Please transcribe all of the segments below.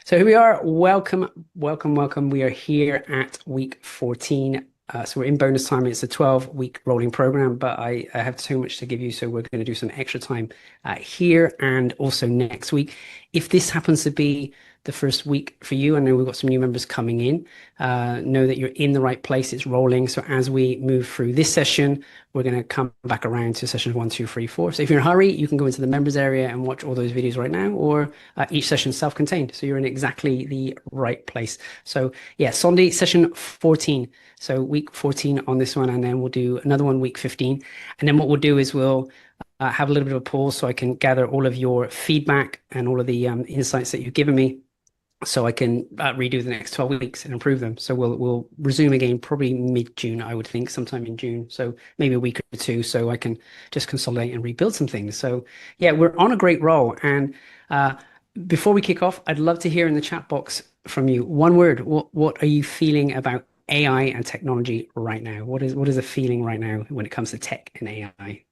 So here we are. Welcome, welcome, welcome. We are here at week 14. So we're in bonus time. It's a 12-week rolling program, but I have so much to give you, so we're going to do some extra time here and also next week. If this happens to be the first week for you, I know we've got some new members coming in. Know that you're in the right place. It's rolling. So as we move through this session, we're going to come back around to sessions 1, 2, 3, 4. So if you're in a hurry, you can go into the members area and watch all those videos right now, or each session is self-contained. So you're in exactly the right place. So yeah, Sunday, session 14. So week 14 on this one, and then we'll do another one week 15. And then what we'll do is we'll have a little bit of a pause so I can gather all of your feedback and all of the insights that you've given me, so I can redo the next 12 weeks and improve them. So we'll resume again probably mid-June, I would think, sometime in June. So maybe a week or two, so I can just consolidate and rebuild some things. So yeah, we're on a great roll. And before we kick off, I'd love to hear in the chat box from you. One word, what are you feeling about AI and technology right now? What is the feeling right now when it comes to tech and AI?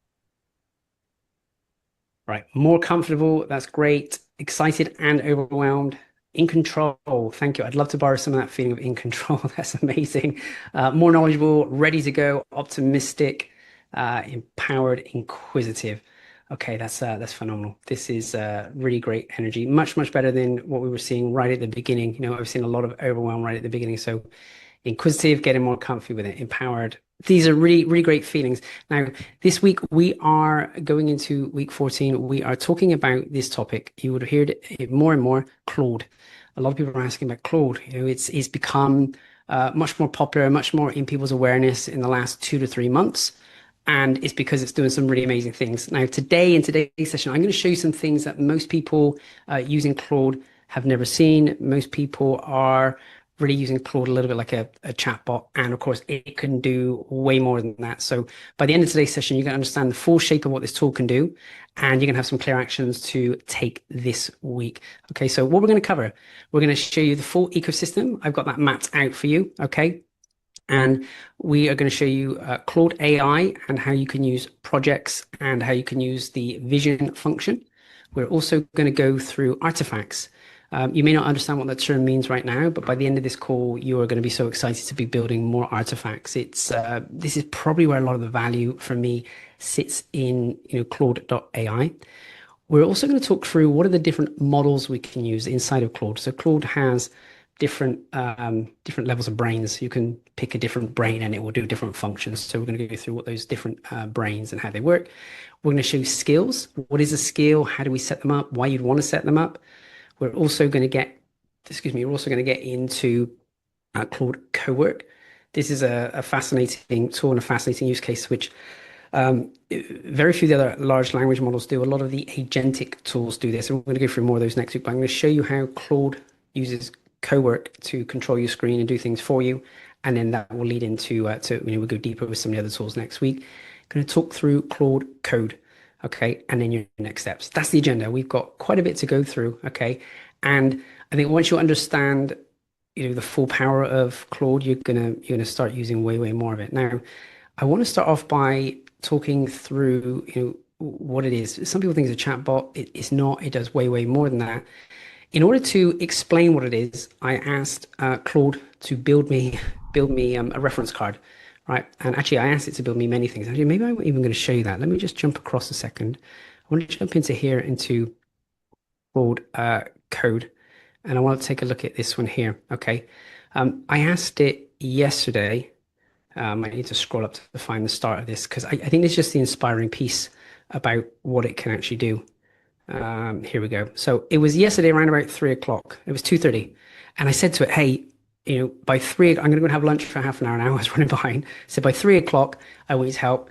Right, more comfortable. That's great. Excited and overwhelmed. In control. Thank you. I'd love to borrow some of that feeling of in control. That's amazing. More knowledgeable, ready to go, optimistic, empowered, inquisitive. Okay, that's phenomenal. This is really great energy. Much, much better than what we were seeing right at the beginning. I've seen a lot of overwhelm right at the beginning. So inquisitive, getting more comfy with it, empowered. These are really, really great feelings. Now, this week we are going into week 14. We are talking about this topic. You would have heard it more and more, Claude. A lot of people are asking about Claude. It's become much more popular, much more in people's awareness in the last 2 to 3 months. And it's because it's doing some really amazing things. Now, today, in today's session, I'm going to show you some things that most people using Claude have never seen. Most people are really using Claude a little bit like a chatbot. And of course, it can do way more than that. So by the end of today's session, you're going to understand the full shape of what this tool can do. And you're going to have some clear actions to take this week. Okay, so what we're going to cover, we're going to show you the full ecosystem. I've got that mapped out for you. Okay. And we are going to show you Claude AI and how you can use projects and how you can use the vision function. We're also going to go through artifacts. You may not understand what that term means right now, but by the end of this call, you are going to be so excited to be building more artifacts. This is probably where a lot of the value for me sits in Claude.ai. We're also going to talk through what are the different models we can use inside of Claude. So Claude has different levels of brains. You can pick a different brain and it will do different functions. So we're going to go through what those different brains and how they work. We're going to show you skills. What is a skill? How do we set them up? Why you'd want to set them up? We're also going to get into Claude Cowork. This is a fascinating tool and a fascinating use case, which very few of the other large language models do. A lot of the agentic tools do this. And we're going to go through more of those next week, but I'm going to show you how Claude uses Cowork to control your screen and do things for you. And then that will lead into, we'll go deeper with some of the other tools next week. I'm going to talk through Claude Code. Okay, and then your next steps. That's the agenda. We've got quite a bit to go through. Okay, and I think once you understand, the full power of Claude, you're gonna start using way more of it. Now, I want to start off by talking through, what it is. Some people think it's a chatbot. It's not. It does way more than that. In order to explain what it is, I asked Claude to build me a reference card. Right. And actually, I asked it to build me many things. Actually, maybe I'm even going to show you that. Let me just jump across a second. I want to jump into here into Claude code. And I want to take a look at this one here. Okay. I asked it yesterday. I need to scroll up to find the start of this because I think it's just the inspiring piece about what it can actually do. Here we go. So it was yesterday around about 3 o'clock. It was 2:30. And I said to it, hey, by 3, I'm going to go and have lunch for half an hour, and I was running behind. So by 3 o'clock, I want you to help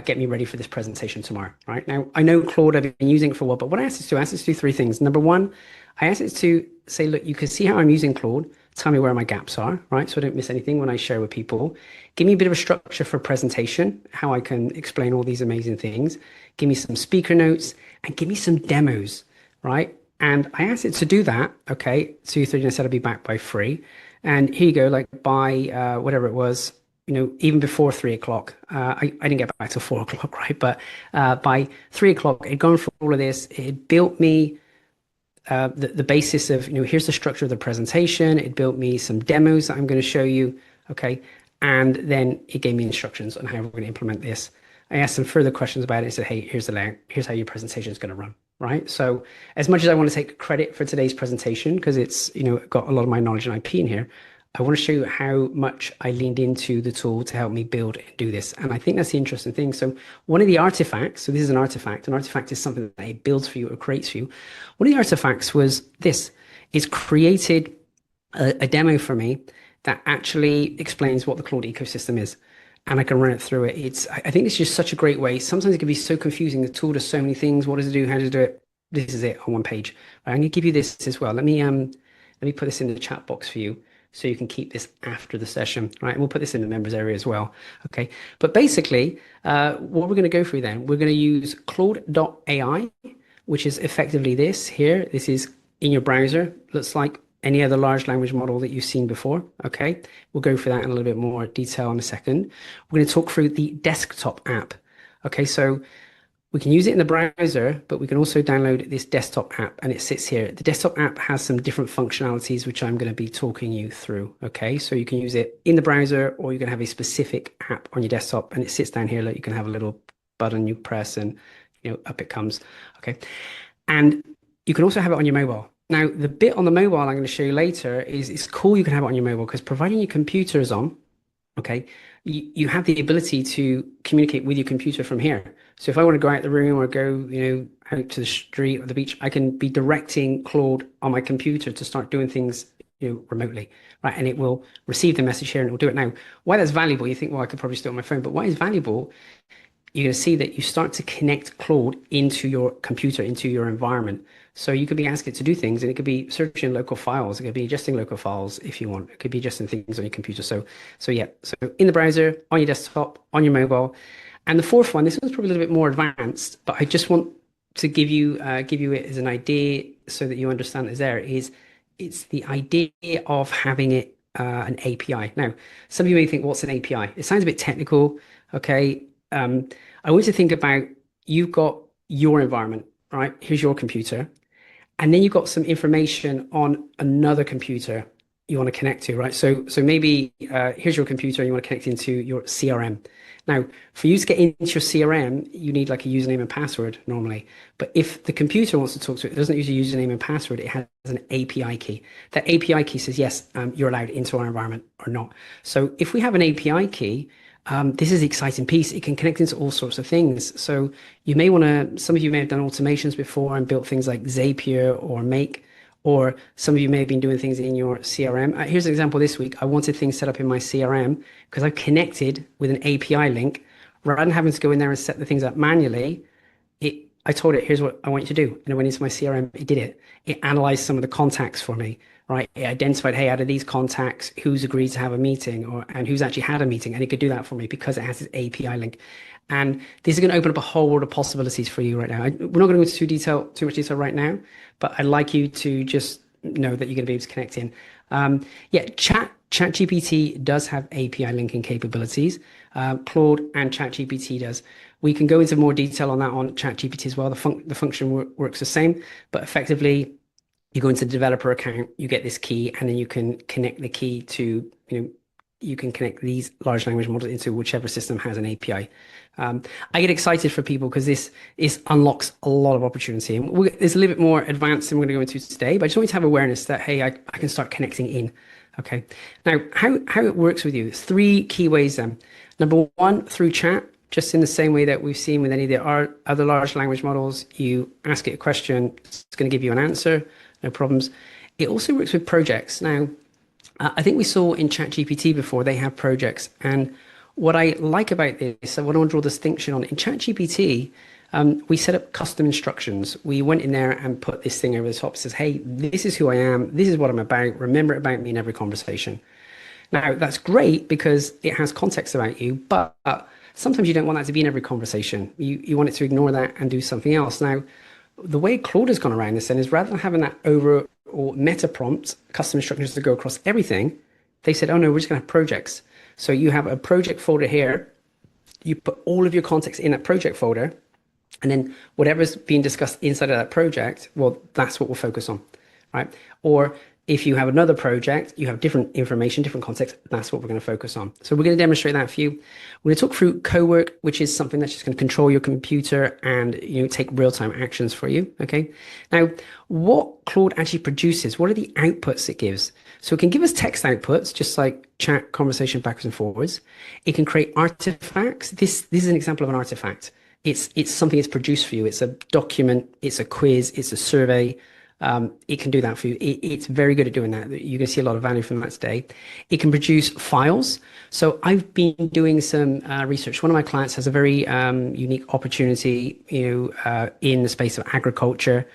get me ready for this presentation tomorrow, right? Now, I know Claude, I've been using it for a while, but what I asked it to do 3 things. Number one, I asked it to say, look, you can see how I'm using Claude. Tell me where my gaps are, right? So I don't miss anything when I share with people. Give me a bit of a structure for presentation, how I can explain all these amazing things. Give me some speaker notes and give me some demos, right? And I asked it to do that, okay, 2:30, and I said I'd be back by 3. And here you go, like by whatever it was, even before 3 o'clock, I didn't get back till 4 o'clock, right? But by 3 o'clock, it'd gone through all of this. It built me the basis of, here's the structure of the presentation. It built me some demos that I'm going to show you. Okay. And then it gave me instructions on how we're going to implement this. I asked some further questions about it and said, hey, here's the layout. Here's how your presentation is going to run. Right. So as much as I want to take credit for today's presentation, because it's, got a lot of my knowledge and IP in here, I want to show you how much I leaned into the tool to help me build and do this. And I think that's the interesting thing. So one of the artifacts, so this is an artifact. An artifact is something that it builds for you or creates for you. One of the artifacts was this. It's created a demo for me that actually explains what the Claude ecosystem is. And I can run it through it. I think it's just such a great way. Sometimes it can be so confusing. The tool does so many things. What does it do? How does it do it? This is it on one page. Right, I'm going to give you this as well. Let me put this in the chat box for you so you can keep this after the session, right? And we'll put this in the members area as well, okay? But basically, what we're going to go through then, we're going to use Claude.ai, which is effectively this here. This is in your browser. Looks like any other large language model that you've seen before, okay? We'll go through that in a little bit more detail in a second. We're going to talk through the desktop app, okay? So we can use it in the browser, but we can also download this desktop app and it sits here. The desktop app has some different functionalities, which I'm going to be talking you through. Okay, so you can use it in the browser or you can have a specific app on your desktop and it sits down here. Like you can have a little button you press and, up it comes. Okay, and you can also have it on your mobile. Now, the bit on the mobile I'm going to show you later is it's cool you can have it on your mobile because providing your computer is on, okay, you have the ability to communicate with your computer from here. So if I want to go out the room or go, out to the street or the beach, I can be directing Claude on my computer to start doing things, remotely, right? And it will receive the message here and it will do it now. Why that's valuable, you think, well, I could probably just do it on my phone, but why is valuable? You're going to see that you start to connect Claude into your computer, into your environment. So you could be asking it to do things, and it could be searching local files. It could be adjusting local files if you want. It could be adjusting things on your computer. So yeah. So in the browser, on your desktop, on your mobile, and the fourth one. This one's probably a little bit more advanced, but I just want to give you it as an idea so that you understand it's there. It's the idea of having it an API. Now, some of you may think, what's an API? It sounds a bit technical. Okay. I want you to think about you've got your environment, right? Here's your computer. And then you've got some information on another computer you want to connect to, right? So maybe here's your computer and you want to connect into your CRM. Now, for you to get into your CRM, you need like a username and password normally. But if the computer wants to talk to it, it doesn't use a username and password. It has an API key. That API key says, yes, you're allowed into our environment or not. So if we have an API key, this is the exciting piece. It can connect into all sorts of things. So you may want to, some of you may have done automations before and built things like Zapier or Make, or some of you may have been doing things in your CRM. Here's an example this week. I wanted things set up in my CRM because I've connected with an API link. Rather than having to go in there and set the things up manually, I told it, here's what I want you to do. And I went into my CRM, it did it. It analyzed some of the contacts for me, right? It identified, hey, out of these contacts, who's agreed to have a meeting and who's actually had a meeting. And it could do that for me because it has this API link. And this is going to open up a whole world of possibilities for you right now. We're not going to go into too much detail right now, but I'd like you to just know that you're going to be able to connect in. ChatGPT does have API linking capabilities. Claude and ChatGPT does. We can go into more detail on that on ChatGPT as well. The function works the same, but effectively, you go into the developer account, you get this key, and then you can connect the key to, you can connect these large language models into whichever system has an API. I get excited for people because this unlocks a lot of opportunity. And it's a little bit more advanced than we're going to go into today, but I just want you to have awareness that, hey, I can start connecting in. Okay. Now, how it works with you, it's three key ways then. Number one, through chat, just in the same way that we've seen with any of the other large language models. You ask it a question, it's going to give you an answer, no problems. It also works with projects. Now, I think we saw in ChatGPT before, they have projects. And what I like about this, I want to draw a distinction on, in ChatGPT, we set up custom instructions. We went in there and put this thing over the top. It says, hey, this is who I am. This is what I'm about. Remember about me in every conversation. Now, that's great because it has context about you, but sometimes you don't want that to be in every conversation. You want it to ignore that and do something else. Now, the way Claude has gone around this then is rather than having that over or meta prompt, custom instructions to go across everything, they said, oh no, we're just going to have projects. So you have a project folder here. You put all of your context in that project folder. And then whatever's being discussed inside of that project, well, that's what we'll focus on, right? Or if you have another project, you have different information, different context, that's what we're going to focus on. So we're going to demonstrate that for you. We're going to talk through co-work, which is something that's just going to control your computer and take real-time actions for you. Okay. Now, what Claude actually produces, what are the outputs it gives? So it can give us text outputs, just like chat, conversation backwards and forwards. It can create artifacts. This is an example of an artifact. It's something it's produced for you. It's a document, it's a quiz, it's a survey. It can do that for you. It's very good at doing that. You're going to see a lot of value from that today. It can produce files. So I've been doing some research. One of my clients has a very unique opportunity, in the space of agriculture.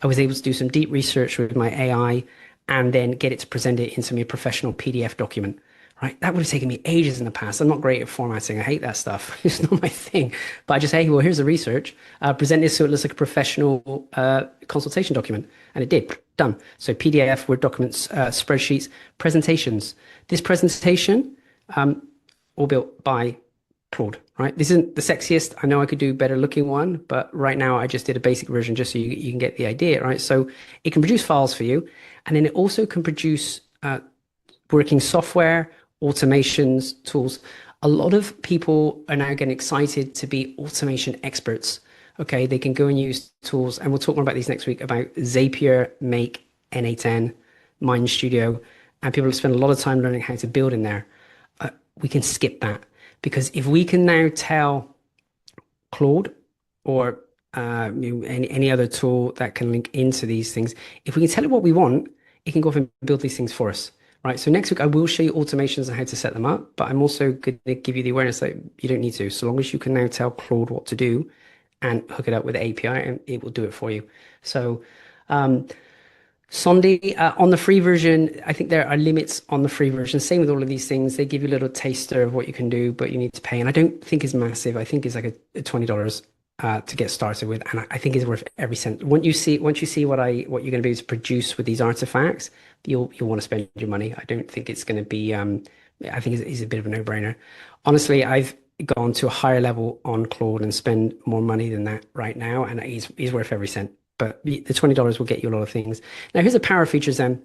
I was able to do some deep research with my AI and then get it to present it in some professional PDF document. Right, that would have taken me ages in the past. I'm not great at formatting. I hate that stuff. It's not my thing. But I just say, hey, well, here's the research. Present this so it looks like a professional consultation document. And it did. Done. So PDF, Word documents, spreadsheets, presentations. This presentation, all built by Claude, right? This isn't the sexiest. I know I could do better looking one, but right now I just did a basic version just so you can get the idea, right? So it can produce files for you. And then it also can produce working software, automations, tools. A lot of people are now getting excited to be automation experts. Okay, they can go and use tools, and we'll talk more about these next week about Zapier, Make, N8N, Mind Studio, and people have spent a lot of time learning how to build in there. We can skip that because if we can now tell Claude or any other tool that can link into these things, if we can tell it what we want, it can go off and build these things for us. Right, so next week I will show you automations and how to set them up, but I'm also going to give you the awareness that you don't need to. So long as you can now tell Claude what to do and hook it up with the API, and it will do it for you. So Sondi, on the free version, I think there are limits on the free version. Same with all of these things. They give you a little taster of what you can do, but you need to pay. And I don't think it's massive. I think it's like a $20 to get started with, and I think it's worth every cent. Once you see what you're going to be able to produce with these artifacts, you'll want to spend your money. I don't think it's going to be. I think it's a bit of a no-brainer. Honestly, I've gone to a higher level on Claude and spend more money than that right now, and he's worth every cent. But the $20 will get you a lot of things. Now, here's the power features then.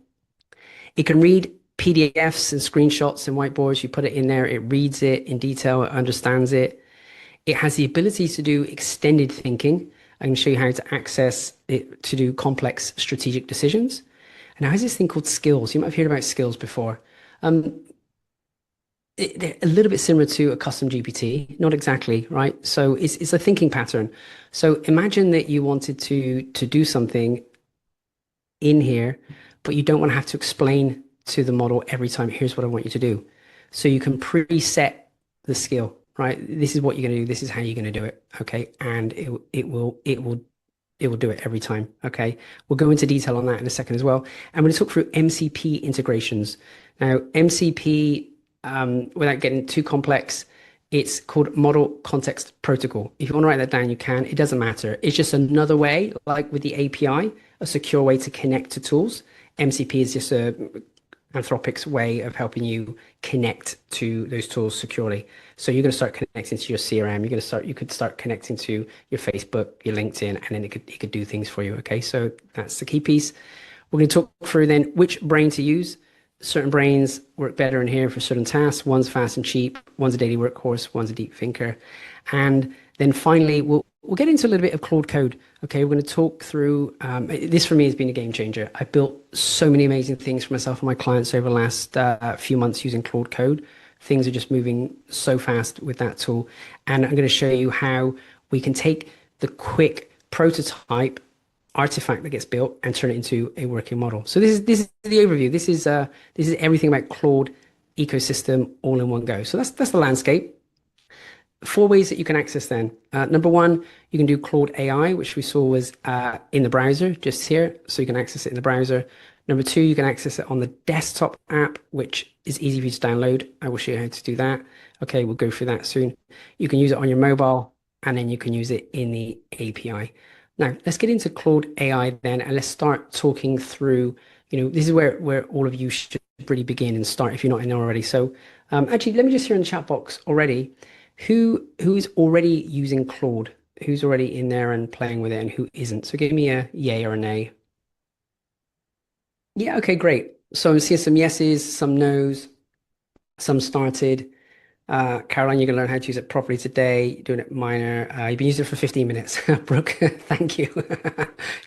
It can read PDFs and screenshots and whiteboards. You put it in there, it reads it in detail, it understands it. It has the ability to do extended thinking. I can show you how to access it to do complex strategic decisions. And now, has this thing called skills. You might have heard about skills before. They're a little bit similar to a custom GPT, not exactly, right? So it's a thinking pattern. So imagine that you wanted to do something in here, but you don't want to have to explain to the model every time, here's what I want you to do. So you can preset the skill, right? This is what you're going to do. This is how you're going to do it. Okay. And it will do it every time. Okay. We'll go into detail on that in a second as well. And we're going to talk through MCP integrations. Now, MCP, without getting too complex, it's called Model Context Protocol. If you want to write that down, you can. It doesn't matter. It's just another way, like with the API, a secure way to connect to tools. MCP is just Anthropic's way of helping you connect to those tools securely. So you're going to start connecting to your CRM. You could start connecting to your Facebook, your LinkedIn, and then it could do things for you. Okay, so that's the key piece. We're going to talk through then which brain to use. Certain brains work better in here for certain tasks. One's fast and cheap. One's a daily workhorse. One's a deep thinker. And then finally, we'll get into a little bit of Claude Code. Okay, we're going to talk through, this for me has been a game changer. I built so many amazing things for myself and my clients over the last few months using Claude Code. Things are just moving so fast with that tool. And I'm going to show you how we can take the quick prototype artifact that gets built and turn it into a working model. So this is the overview. This is everything about Claude ecosystem all in one go. So that's the landscape. 4 ways that you can access then. Number one, you can do Claude AI, which we saw was in the browser, just here. So you can access it in the browser. Number two, you can access it on the desktop app, which is easy for you to download. I will show you how to do that. Okay, we'll go through that soon. You can use it on your mobile, and then you can use it in the API. Now, let's get into Claude AI then, and let's start talking through, this is where all of you should really begin and start if you're not in there already. So actually, let me just hear in the chat box already, who is already using Claude? who's already in there and playing with it and who isn't. So give me a yay or a nay. Yeah, okay, great. So I'm seeing some yeses, some nos, some started. Caroline, you're going to learn how to use it properly today. You're doing it minor. You've been using it for 15 minutes. Brooke, thank you.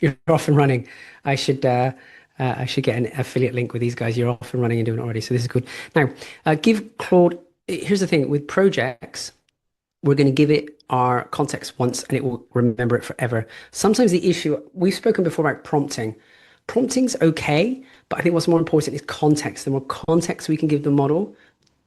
You're off and running. I should I should get an affiliate link with these guys. You're off and running and doing it already, so this is good. Now, give Claude. Here's the thing with projects. We're going to give it our context once and it will remember it forever. Sometimes the issue, we've spoken before about prompting. Prompting's okay, but I think what's more important is context. The more context we can give the model,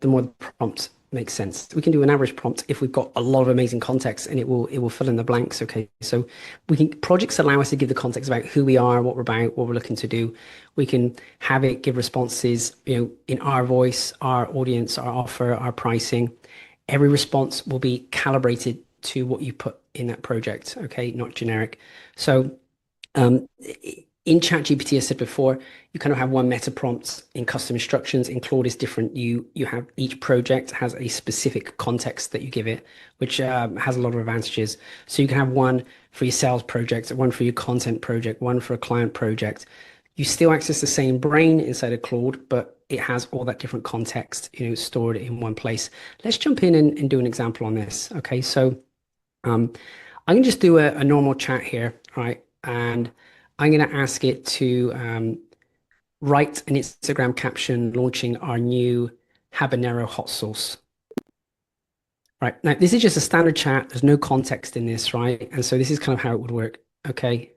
the more the prompt makes sense. We can do an average prompt if we've got a lot of amazing context and it will fill in the blanks. Okay. So we can projects allow us to give the context about who we are, what we're about, what we're looking to do. We can have it give responses, in our voice, our audience, our offer, our pricing. Every response will be calibrated to what you put in that project, okay, not generic. So in ChatGPT, I said before, you kind of have one meta prompt in custom instructions. In Claude is different. You have each project has a specific context that you give it, which has a lot of advantages. So you can have one for your sales project, one for your content project, one for a client project. You still access the same brain inside of Claude, but it has all that different context, stored in one place. Let's jump in and do an example on this. Okay, so um, I'm going to just do a normal chat here, right? And I'm going to ask it to write an Instagram caption launching our new habanero hot sauce. Right, now this is just a standard chat. There's no context in this, right? And so this is kind of how it would work. Okay.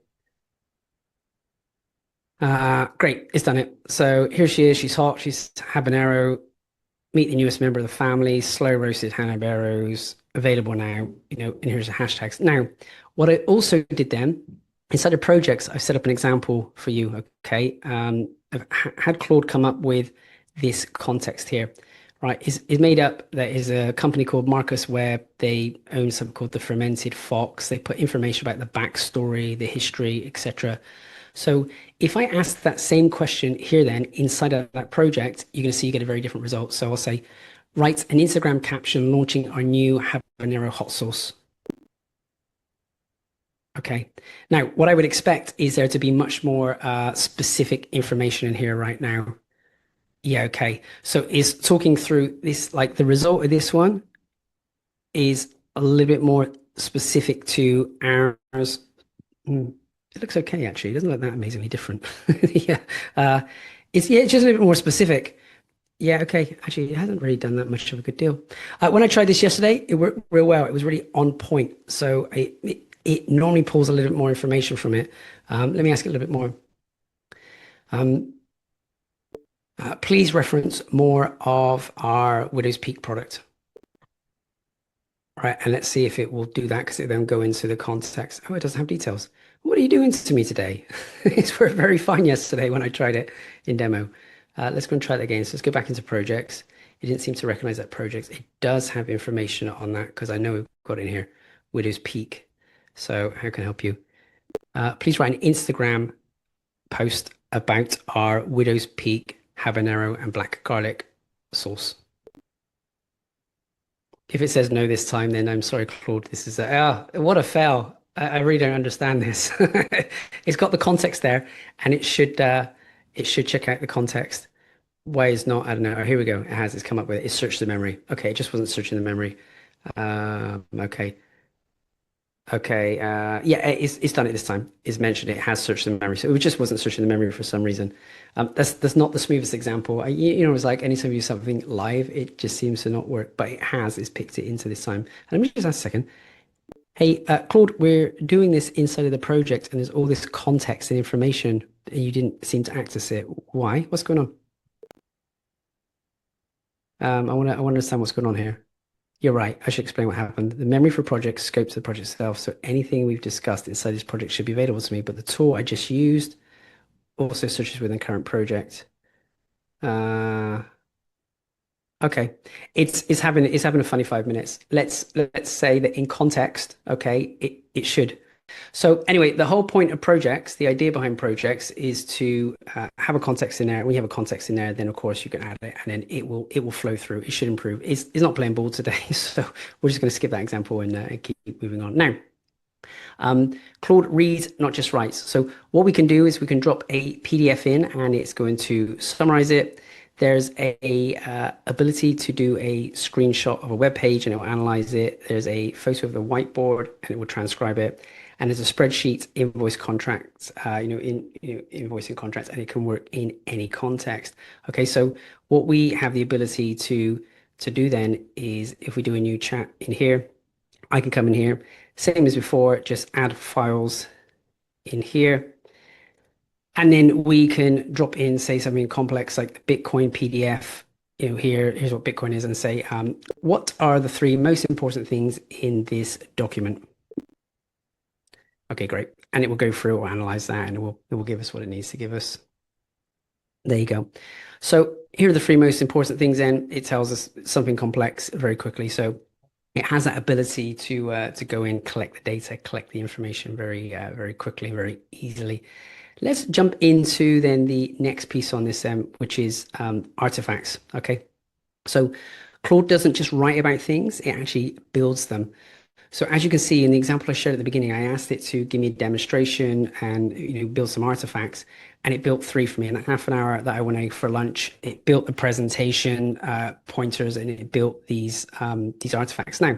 Great, it's done it. So here she is. She's hot. She's habanero. Meet the newest member of the family. Slow roasted habaneros available now. And here's the hashtags. Now, what I also did then inside of projects, I've set up an example for you. Okay, I've had Claude come up with this context here. Right, is made up. There is a company called Marcus Webb. They own something called the Fermented Fox. They put information about the backstory, the history, etc. So if I ask that same question here, then inside of that project, you're going to see you get a very different result. So I'll say, write an Instagram caption launching our new habanero hot sauce. Okay. Now, what I would expect is there to be much more specific information in here right now. Yeah, okay. So is talking through this, like the result of this one is a little bit more specific to ours. It looks okay, actually. It doesn't look that amazingly different. Yeah. Uh, it's just a little bit more specific. Yeah, okay. Actually, it hasn't really done that much of a good deal. When I tried this yesterday, it worked real well. It was really on point. So it normally pulls a little bit more information from it. Let me ask it a little bit more. Um, please reference more of our Widow's Peak product. Right, and let's see if it will do that because it then go into the context. Oh, it doesn't have details. What are you doing to me today? It's worked very fine yesterday when I tried it in demo. Let's go and try it again. So let's go back into projects. It didn't seem to recognize that project. It does have information on that because I know we've got in here Widow's Peak. So how can I help you? Please write an Instagram post about our Widow's Peak habanero and black garlic sauce. If it says no this time, then I'm sorry, Claude. This is what a fail. I really don't understand this. It's got the context there, and it should check out the context. Why is not? I don't know. Oh, here we go. It has. It's come up with it. It's searched the memory. Okay, it just wasn't searching the memory. Okay. Okay. Yeah, it's done it this time. It's mentioned it has searched the memory. So it just wasn't searching the memory for some reason. That's not the smoothest example. It's like anytime you do something live, it just seems to not work, but it has. It's picked it into this time. And let me just ask a second. Hey, Claude, we're doing this inside of the project, and there's all this context and information, and you didn't seem to access it. Why? What's going on? I want to understand what's going on here. You're right. I should explain what happened. The memory for project scopes the project itself. So anything we've discussed inside this project should be available to me. But the tool I just used also searches within current project. Uh, okay. It's having a funny 5 minutes. Let's say that in context, okay, it should. So anyway, the whole point of projects, the idea behind projects is to have a context in there. When you have a context in there, then of course you can add it, and then it will flow through. It should improve. It's not playing ball today, so we're just going to skip that example and keep moving on. Now, Claude reads, not just writes. So what we can do is we can drop a PDF in and it's going to summarize it. There's a ability to do a screenshot of a web page and it will analyze it. There's a photo of the whiteboard and it will transcribe it. And there's a spreadsheet, invoice contracts, invoicing contracts, and it can work in any context. Okay, so what we have the ability to do then is if we do a new chat in here, I can come in here, same as before, just add files in here. And then we can drop in, say, something complex like the Bitcoin PDF. Here's what Bitcoin is, and say, what are the three most important things in this document? Okay, great. And it will go through, or analyze that, and it will give us what it needs to give us. There you go. So here are the three most important things. Then it tells us something complex very quickly. So it has that ability to go in, collect the data, collect the information very quickly, very easily. Let's jump into then the next piece on this, which is artifacts. Okay, so Claude doesn't just write about things; it actually builds them. So as you can see in the example I showed at the beginning, I asked it to give me a demonstration and build some artifacts, and it built three for me in that half an hour that I went out for lunch. It built the presentation pointers and it built these artifacts. Now,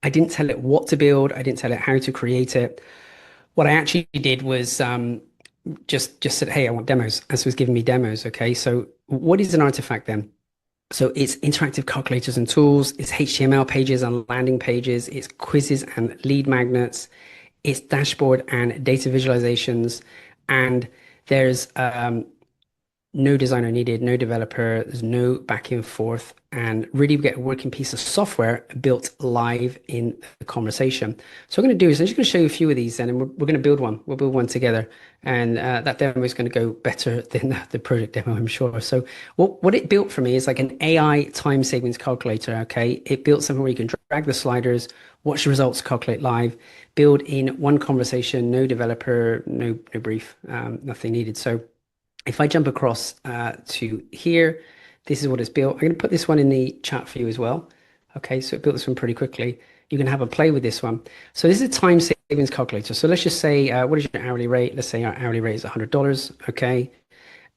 I didn't tell it what to build. I didn't tell it how to create it. What I actually did was just said, "Hey, I want demos," and so it was giving me demos. Okay, so what is an artifact then? So it's interactive calculators and tools, it's HTML pages and landing pages, it's quizzes and lead magnets, it's dashboard and data visualizations, and there's no designer needed, no developer, there's no back and forth, and really we get a working piece of software built live in the conversation. So what I'm going to do is I'm just going to show you a few of these then, and we're going to build one. We'll build one together, and that demo is going to go better than the project demo, I'm sure. So what it built for me is like an AI time savings calculator, okay? It built something where you can drag the sliders, watch the results, calculate live, build in one conversation, no developer, no brief, nothing needed. So if I jump across to here, this is what it's built. I'm going to put this one in the chat for you as well. Okay, so it built this one pretty quickly. You can have a play with this one. So this is a time savings calculator. So let's just say, what is your hourly rate? Let's say our hourly rate is $100. Okay,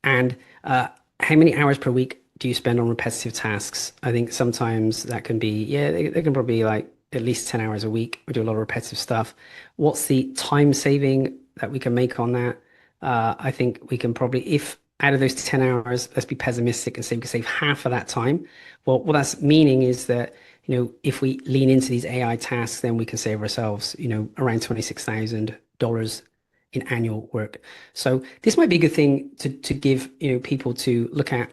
and how many hours per week do you spend on repetitive tasks? I think sometimes that can be, yeah, they can probably be like at least 10 hours a week. We do a lot of repetitive stuff. What's the time saving that we can make on that? I think we can probably, if out of those 10 hours, let's be pessimistic and say we can save half of that time. Well, what that's meaning is that, if we lean into these AI tasks, then we can save ourselves, around $26,000 in annual work. So this might be a good thing to give, people to look at,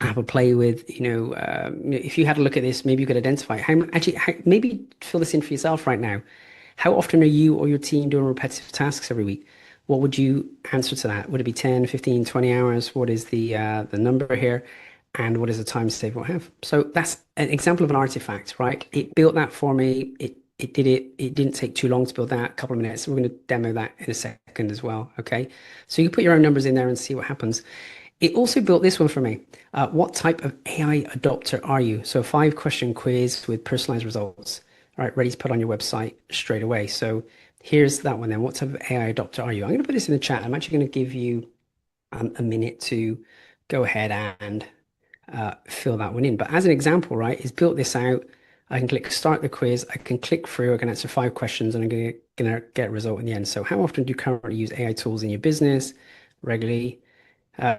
have a play with, if you had a look at this, maybe you could identify maybe fill this in for yourself right now. How often are you or your team doing repetitive tasks every week? What would you answer to that? Would it be 10, 15, 20 hours? What is the number here? And what is the time save we'll have? So that's an example of an artifact, right? It built that for me. It did it. It didn't take too long to build that, a couple of minutes. We're going to demo that in a second as well. Okay. So you can put your own numbers in there and see what happens. It also built this one for me. What type of AI adopter are you? So a 5-question quiz with personalized results. All right, ready to put on your website straight away. So here's that one then. What type of AI adopter are you? I'm going to put this in the chat. I'm actually going to give you a minute to go ahead and fill that one in. But as an example, right, it's built this out. I can click start the quiz. I can click through. I can answer 5 questions and I'm going to get a result in the end. So how often do you currently use AI tools in your business? Regularly.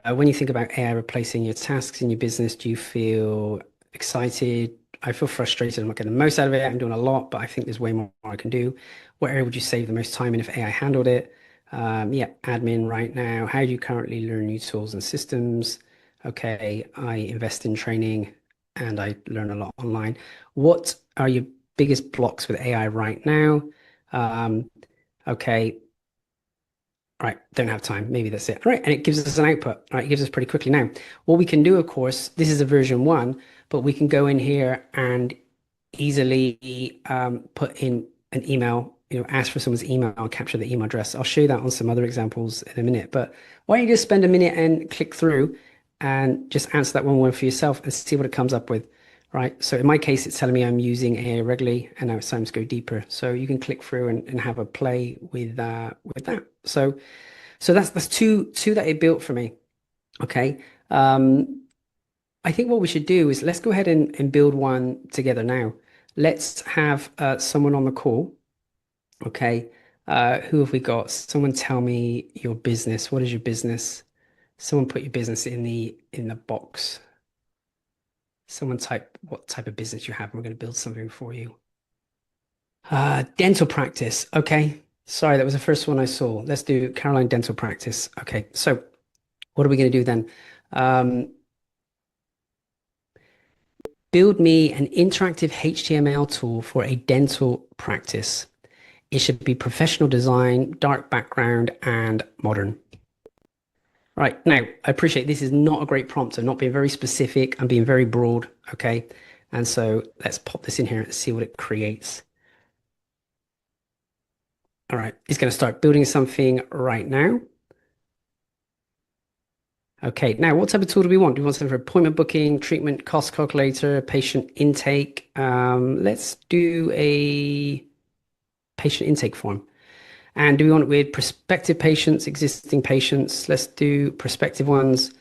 When you think about AI replacing your tasks in your business, do you feel excited? I feel frustrated. I'm not getting the most out of it. I'm doing a lot, but I think there's way more I can do. What area would you save the most time in if AI handled it? Yeah, admin right now. How do you currently learn new tools and systems? Okay, I invest in training and I learn a lot online. What are your biggest blocks with AI right now? Okay, right, don't have time. Maybe that's it. All right, and it gives us an output. All right, it gives us pretty quickly now. What we can do, of course, this is a version 1, but we can go in here and easily put in an email, ask for someone's email, capture the email address. I'll show you that on some other examples in a minute. But why don't you just spend a minute and click through and just answer that one for yourself and see what it comes up with. right? So in my case, it's telling me I'm using AI regularly, and now it's time to go deeper. So you can click through and have a play with that. So that's two that it built for me. Okay. I think what we should do is let's go ahead and build one together now. Let's have someone on the call. Okay. Who have we got? Someone tell me your business. What is your business? Someone put your business in the box. Someone type what type of business you have, and we're going to build something for you. Dental practice. Okay. Sorry, that was the first one I saw. Let's do Caroline dental practice. Okay. So what are we going to do then? Um, Build me an interactive HTML tool for a dental practice. It should be professional design, dark background, and modern. Right. Now, I appreciate this is not a great prompt. I'm not being very specific. I'm being very broad. Okay. And so let's pop this in here and see what it creates. All right. It's going to start building something right now. Okay. Now, what type of tool do we want? Do we want something for appointment booking, treatment, cost calculator, patient intake? Let's do a patient intake form. And do we want it with prospective patients, existing patients? Let's do prospective ones.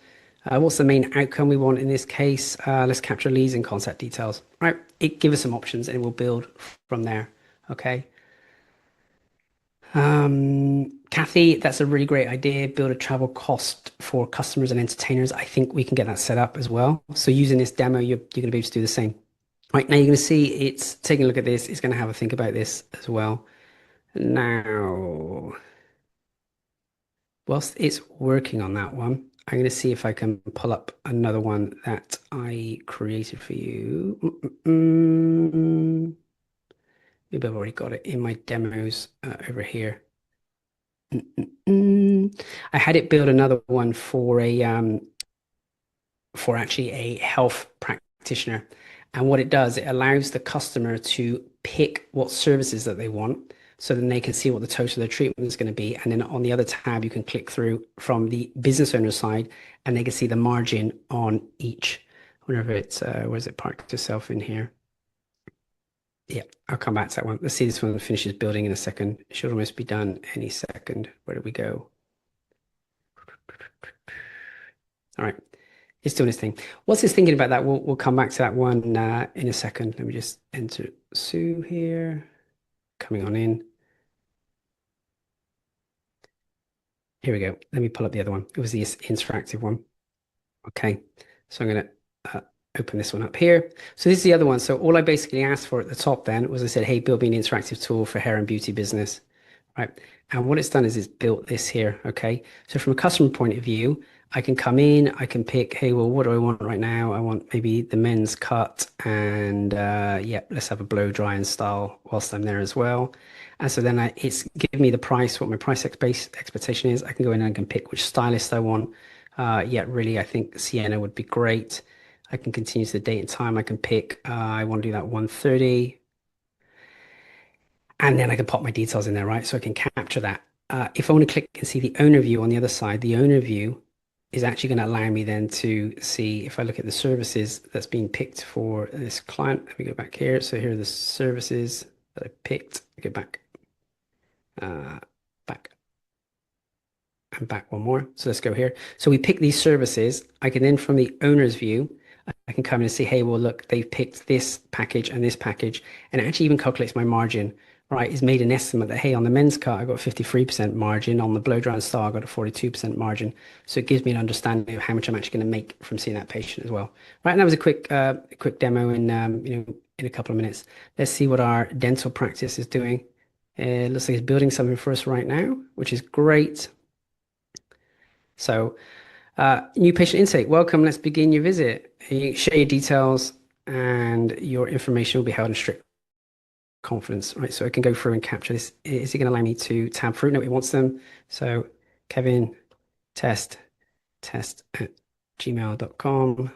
What's the main outcome we want in this case? Let's capture leads and contact details. Right. It give us some options and we'll build from there. Okay. Kathy, that's a really great idea. Build a travel cost for customers and entertainers. I think we can get that set up as well. So using this demo, you're going to be able to do the same. Right now, you're going to see it's taking a look at this. It's going to have a think about this as well. Now, whilst it's working on that one, I'm going to see if I can pull up another one that I created for you. Maybe I've already got it in my demos over here. I had it build another one for actually a health practitioner. And what it does, it allows the customer to pick what services that they want. So then they can see what the total of their treatment is going to be. And then on the other tab, you can click through from the business owner side and they can see the margin on each. Whenever it's, where's it parked itself in here? Yeah, I'll come back to that one. Let's see this one finishes building in a second. It should almost be done any second. Where did we go? All right. It's doing its thing. Whilst it's thinking about that, we'll come back to that one in a second. Let me just enter Sue here. Coming on in. Here we go. Let me pull up the other one. It was the interactive one. Okay. So I'm going to open this one up here. So this is the other one. So all I basically asked for at the top then was I said, hey, build me an interactive tool for hair and beauty business. Right. And what it's done is it's built this here. Okay. So from a customer point of view, I can come in, I can pick, hey, well, what do I want right now? I want maybe the men's cut and yeah, let's have a blow dry and style whilst I'm there as well. And so then it's giving me the price, what my price expectation is. I can go in and I can pick which stylist I want. Yeah, really, I think Sienna would be great. I can continue to the date and time. I can pick, I want to do that 1:30. And then I can pop my details in there, right? So I can capture that. If I want to click and see the owner view on the other side, the owner view is actually going to allow me then to see if I look at the services that's being picked for this client. Let me go back here. So here are the services that I picked. Go back, back, and back one more. So let's go here. So we pick these services. I can then from the owner's view, I can come in and say, hey, well, look, they've picked this package and this package, and it actually even calculates my margin, right? It's made an estimate that, hey, on the men's cut, I got 53% margin. On the blow dry and style, I got a 42% margin. So it gives me an understanding of how much I'm actually going to make from seeing that patient as well. Right, and that was a quick demo in, in a couple of minutes. Let's see what our dental practice is doing. It looks like it's building something for us right now, which is great. So new patient intake. Welcome. Let's begin your visit. You share your details and your information will be held in strict confidence, right? So I can go through and capture this. Is it going to allow me to tab through? No, it wants them. So Kevin, test at gmail.com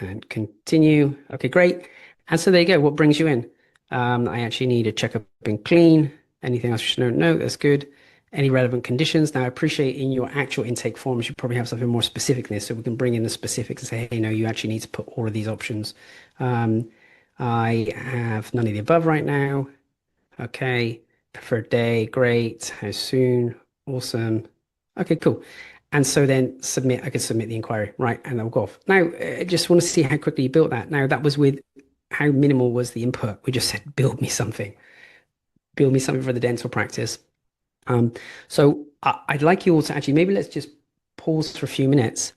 and continue. Okay, great. And so there you go. What brings you in? I actually need a checkup and clean. Anything else you should know? No, that's good. any relevant conditions. Now, I appreciate in your actual intake forms, you probably have something more specific than this, so we can bring in the specifics and say, hey, no, you actually need to put all of these options. Um, I have none of the above right now. Okay. Preferred day, great. How soon? Awesome. Okay, cool. And so then submit, I could submit the inquiry, right? And they'll go off. Now, I just want to see how quickly you built that. Now, that was with how minimal was the input? We just said, build me something for the dental practice. Um, so I'd like you all to actually, maybe let's just pause for a few minutes.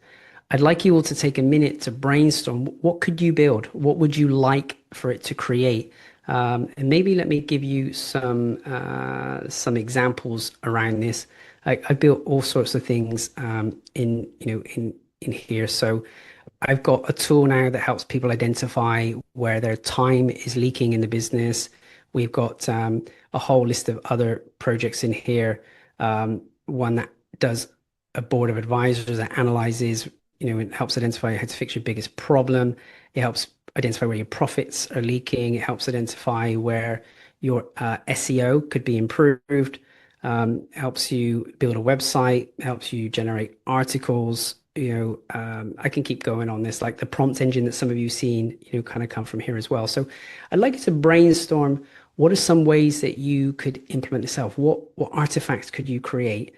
I'd like you all to take a minute to brainstorm. What could you build? What would you like for it to create? And maybe let me give you some examples around this. I built all sorts of things in in here. So I've got a tool now that helps people identify where their time is leaking in the business. We've got a whole list of other projects in here. One that does a board of advisors that analyzes, it helps identify how to fix your biggest problem. It helps identify where your profits are leaking. It helps identify where your SEO could be improved. Helps you build a website, helps you generate articles. I can keep going on this, like the prompt engine that some of you seen, kind of come from here as well. So I'd like you to brainstorm what are some ways that you could implement yourself? What artifacts could you create?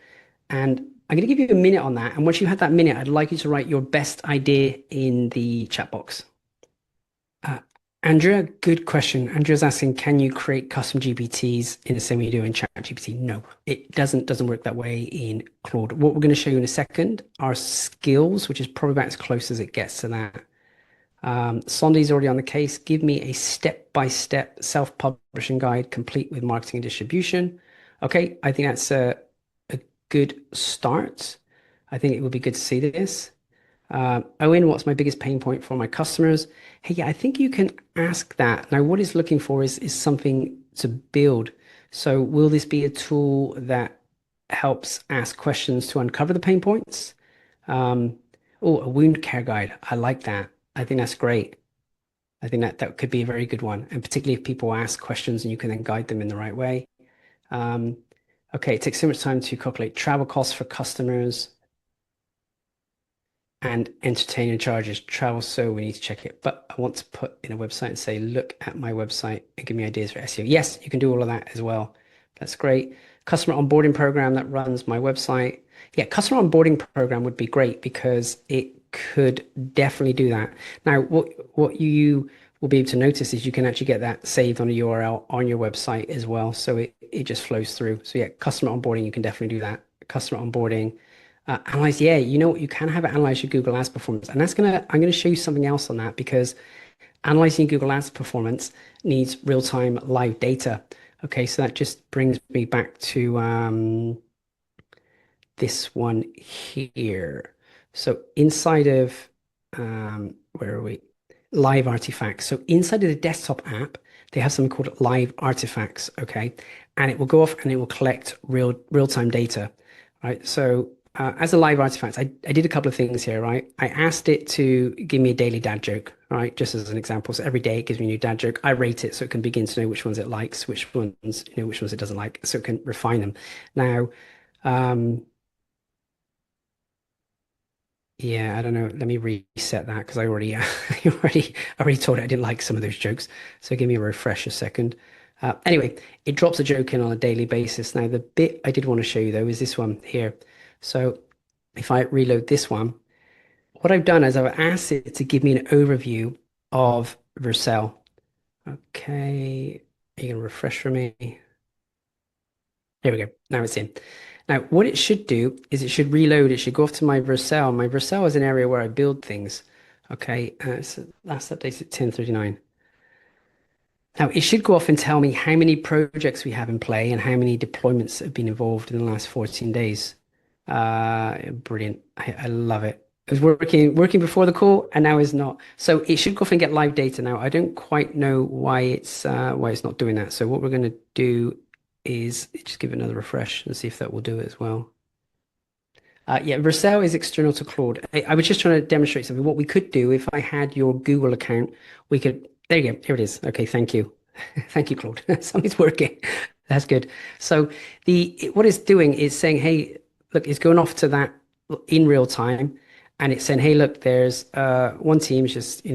And I'm going to give you a minute on that. And once you had that minute, I'd like you to write your best idea in the chat box. Uh, Andrea, good question. Andrea's asking, can you create custom GPTs in the same way you do in ChatGPT? No, it doesn't work that way in Claude. What we're going to show you in a second are skills, which is probably about as close as it gets to that. Sondi's already on the case. Give me a step-by-step self-publishing guide complete with marketing and distribution. Okay, I think that's a good start. I think it would be good to see this. Owen, what's my biggest pain point for my customers? Hey, yeah, I think you can ask that. Now, what it's looking for is something to build. So will this be a tool that helps ask questions to uncover the pain points? Um, oh, a wound care guide. I like that. I think that's great. I think that could be a very good one. And particularly if people ask questions and you can then guide them in the right way. Um, okay, it takes so much time to calculate travel costs for customers and entertainment charges. Travel, so we need to check it. But I want to put in a website and say, look at my website and give me ideas for SEO. Yes, you can do all of that as well. That's great. Customer onboarding program that runs my website. Yeah, customer onboarding program would be great because it could definitely do that. Now, what you will be able to notice is you can actually get that saved on a URL on your website as well. So it just flows through. So yeah, customer onboarding, you can definitely do that. Customer onboarding. Analyze, yeah, you know what? You can have it analyze your Google Ads performance, and I'm gonna show you something else on that because analyzing Google Ads performance needs real-time live data. Okay, so that just brings me back to this one here. So inside of where are we? Live artifacts. So inside of the desktop app, they have something called live artifacts. Okay, and it will go off and it will collect real-time data. Right. So as a live artifact, I did a couple of things here, right? I asked it to give me a daily dad joke, right? Just as an example. So every day it gives me a new dad joke. I rate it so it can begin to know which ones it likes, which ones, which ones it doesn't like, so it can refine them. Now, um, yeah, I don't know. Let me reset that because I already, I already told it I didn't like some of those jokes. So give me a refresh a second. Anyway, it drops a joke in on a daily basis. Now, the bit I did want to show you though is this one here. So if I reload this one, what I've done is I've asked it to give me an overview of Vercel. Okay, you can refresh for me. There we go. Now it's in. Now, what it should do is it should reload. It should go off to my Vercel. My Vercel is an area where I build things. Okay, so last update at 10:39. Now, it should go off and tell me how many projects we have in play and how many deployments have been involved in the last 14 days. Brilliant. I love it. It was working before the call and now is not. So it should go off and get live data now. I don't quite know why it's not doing that. So what we're going to do is just give it another refresh and see if that will do it as well. Yeah, Vercel is external to Claude. I was just trying to demonstrate something. What we could do if I had your Google account, we could, there you go, here it is. Okay, thank you. Thank you, Claude. Something's working. That's good. So what it's doing is saying, hey, look, it's going off to that in real time, and it's saying, hey, look, there's one team, it's just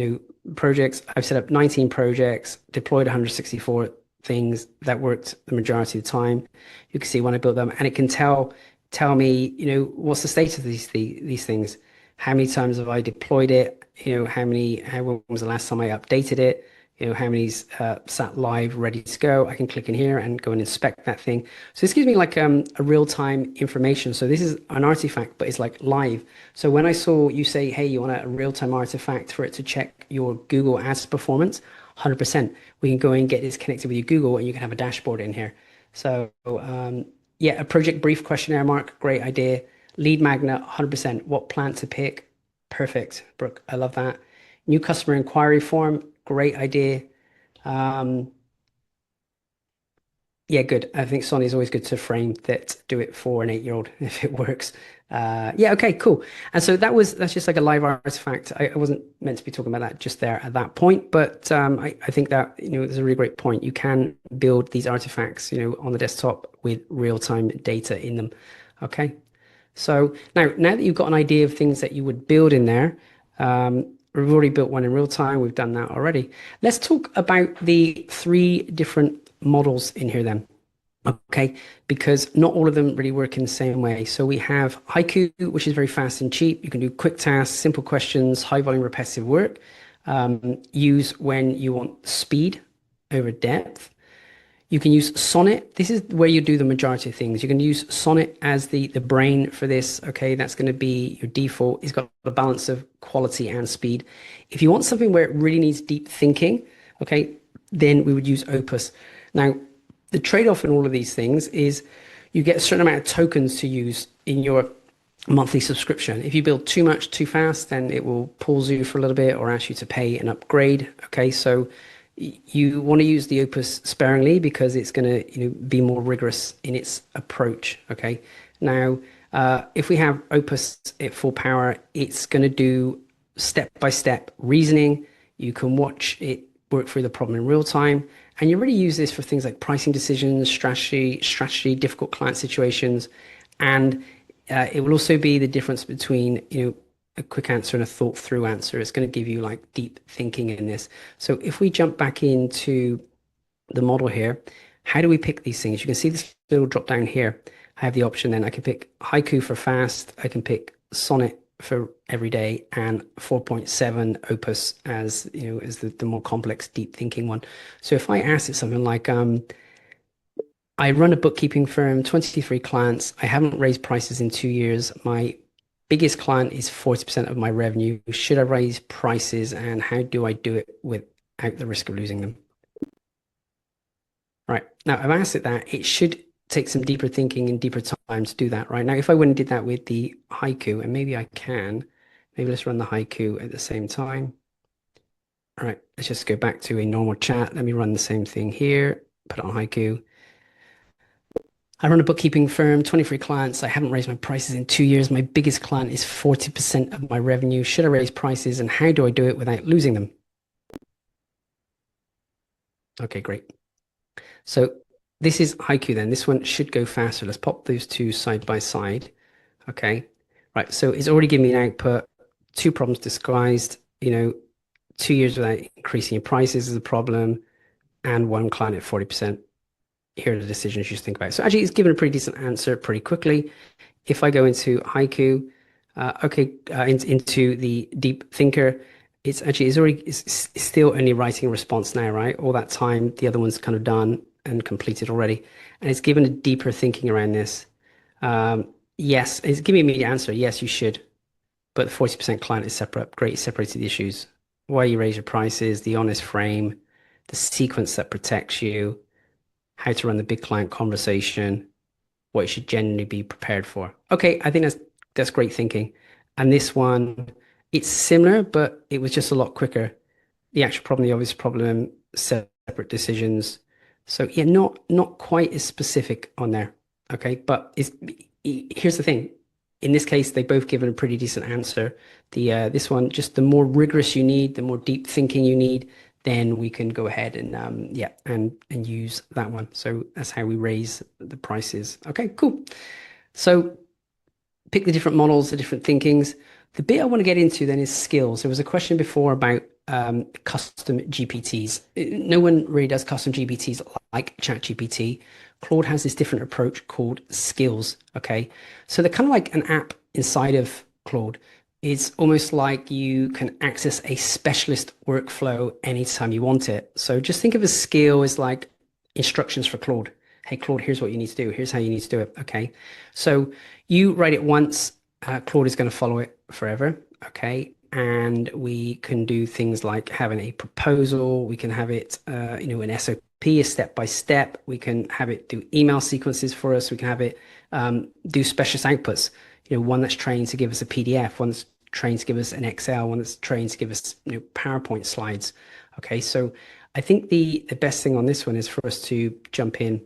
projects. I've set up 19 projects, deployed 164 things that worked the majority of the time. You can see when I built them, and it can tell me, what's the status of these things. How many times have I deployed it? How when was the last time I updated it? How many's sat live, ready to go. I can click in here and go and inspect that thing. So this gives me like a real-time information. So this is an artifact, but it's like live. So when I saw you say, hey, you want a real-time artifact for it to check your Google Ads performance, 100%. We can go and get this connected with your Google, and you can have a dashboard in here. So yeah, a project brief questionnaire, Mark, great idea. Lead magnet, 100%. What plant to pick? Perfect, Brooke. I love that. New customer inquiry form, great idea. Um, yeah, good. I think Sonny is always good to frame that. Do it for an 8-year-old if it works. Yeah, okay, cool. And so that's just like a live artifact. I wasn't meant to be talking about that just there at that point, but I think that there's a really great point. You can build these artifacts, on the desktop with real-time data in them. Okay. So now that you've got an idea of things that you would build in there, we've already built one in real time. We've done that already. Let's talk about the three different models in here then. Okay, because not all of them really work in the same way. So we have Haiku, which is very fast and cheap. You can do quick tasks, simple questions, high volume repetitive work. Use when you want speed over depth. You can use Sonnet. This is where you do the majority of things. You can use Sonnet as the brain for this. Okay, that's going to be your default. It's got a balance of quality and speed. If you want something where it really needs deep thinking, okay, then we would use Opus. Now, the trade-off in all of these things is you get a certain amount of tokens to use in your monthly subscription. If you build too much too fast, then it will pause you for a little bit or ask you to pay an upgrade. Okay, so you want to use the Opus sparingly because it's going to be more rigorous in its approach. Okay, now if we have Opus at full power, it's going to do step-by-step reasoning. You can watch it work through the problem in real time, and you really use this for things like pricing decisions, strategy, difficult client situations, and it will also be the difference between a quick answer and a thought through answer. It's going to give you like deep thinking in this. So if we jump back into the model here, how do we pick these things? You can see this little drop down here. I have the option then I can pick Haiku for fast. I can pick Sonnet for every day and 4.7 Opus as as the more complex deep thinking one. So if I ask it something like I run a bookkeeping firm, 23 clients. I haven't raised prices in 2 years. My biggest client is 40% of my revenue. Should I raise prices and how do I do it without the risk of losing them? Right. Now, I've asked it that. It should take some deeper thinking and deeper time to do that. Right. Now, if I went and did that with the haiku, and maybe I can, maybe let's run the haiku at the same time. All right. Let's just go back to a normal chat. Let me run the same thing here, put it on haiku. I run a bookkeeping firm, 23 clients. I haven't raised my prices in 2 years. My biggest client is 40% of my revenue. Should I raise prices and how do I do it without losing them? Okay, great. So this is Haiku then. This one should go faster. Let's pop those two side by side. Okay, right. So it's already giving me an output. Two problems disguised. 2 years without increasing your prices is a problem, and one client at 40%. Here are the decisions you should think about. So actually, it's given a pretty decent answer pretty quickly. If I go into Haiku, into the deep thinker, it's still only writing a response now, right? All that time, the other one's kind of done and completed already, and it's given a deeper thinking around this. Yes, it's giving me the answer. Yes, you should, but the 40% client is separate. Great, separated the issues. Why you raise your prices, the honest frame, the sequence that protects you, how to run the big client conversation, what you should generally be prepared for. Okay, I think that's great thinking. And this one, it's similar, but it was just a lot quicker. The actual problem, the obvious problem, separate decisions. So yeah, not quite as specific on there. Okay, but here's the thing. In this case, they both given a pretty decent answer. This one, just the more rigorous you need, the more deep thinking you need, then we can go ahead and yeah, and use that one. So that's how we raise the prices. Okay, cool. So pick the different models, the different thinkings. The bit I want to get into then is skills. There was a question before about custom GPTs. No one really does custom GPTs like ChatGPT. Claude has this different approach called skills. Okay. So they're kind of like an app inside of Claude. It's almost like you can access a specialist workflow anytime you want it. So just think of a skill as like instructions for Claude. Hey, Claude, here's what you need to do. Here's how you need to do it. Okay. So you write it once, Claude is going to follow it forever. Okay. And we can do things like having a proposal. We can have it, an SOP, a step by step. We can have it do email sequences for us. We can have it do specialist outputs. One that's trained to give us a PDF, one that's trained to give us an Excel, one that's trained to give us, PowerPoint slides. Okay. So I think the best thing on this one is for us to jump in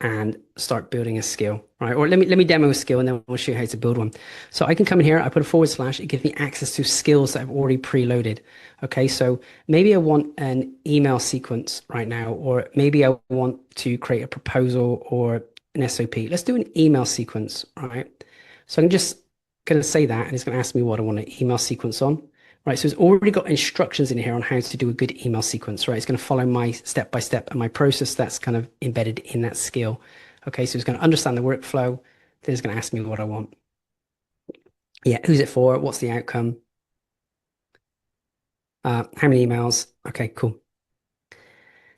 and start building a skill, right? Or let me demo a skill and then we'll show you how to build one. So I can come in here, I put a forward slash, it gives me access to skills that I've already preloaded. Okay, so maybe I want an email sequence right now, or maybe I want to create a proposal or an SOP. Let's do an email sequence, right? So I'm just going to say that and it's going to ask me what I want an email sequence on. Right, so it's already got instructions in here on how to do a good email sequence, right? It's going to follow my step by step and my process that's kind of embedded in that skill. Okay, so it's going to understand the workflow. Then it's going to ask me what I want. Yeah, who's it for? What's the outcome? How many emails? Okay, cool.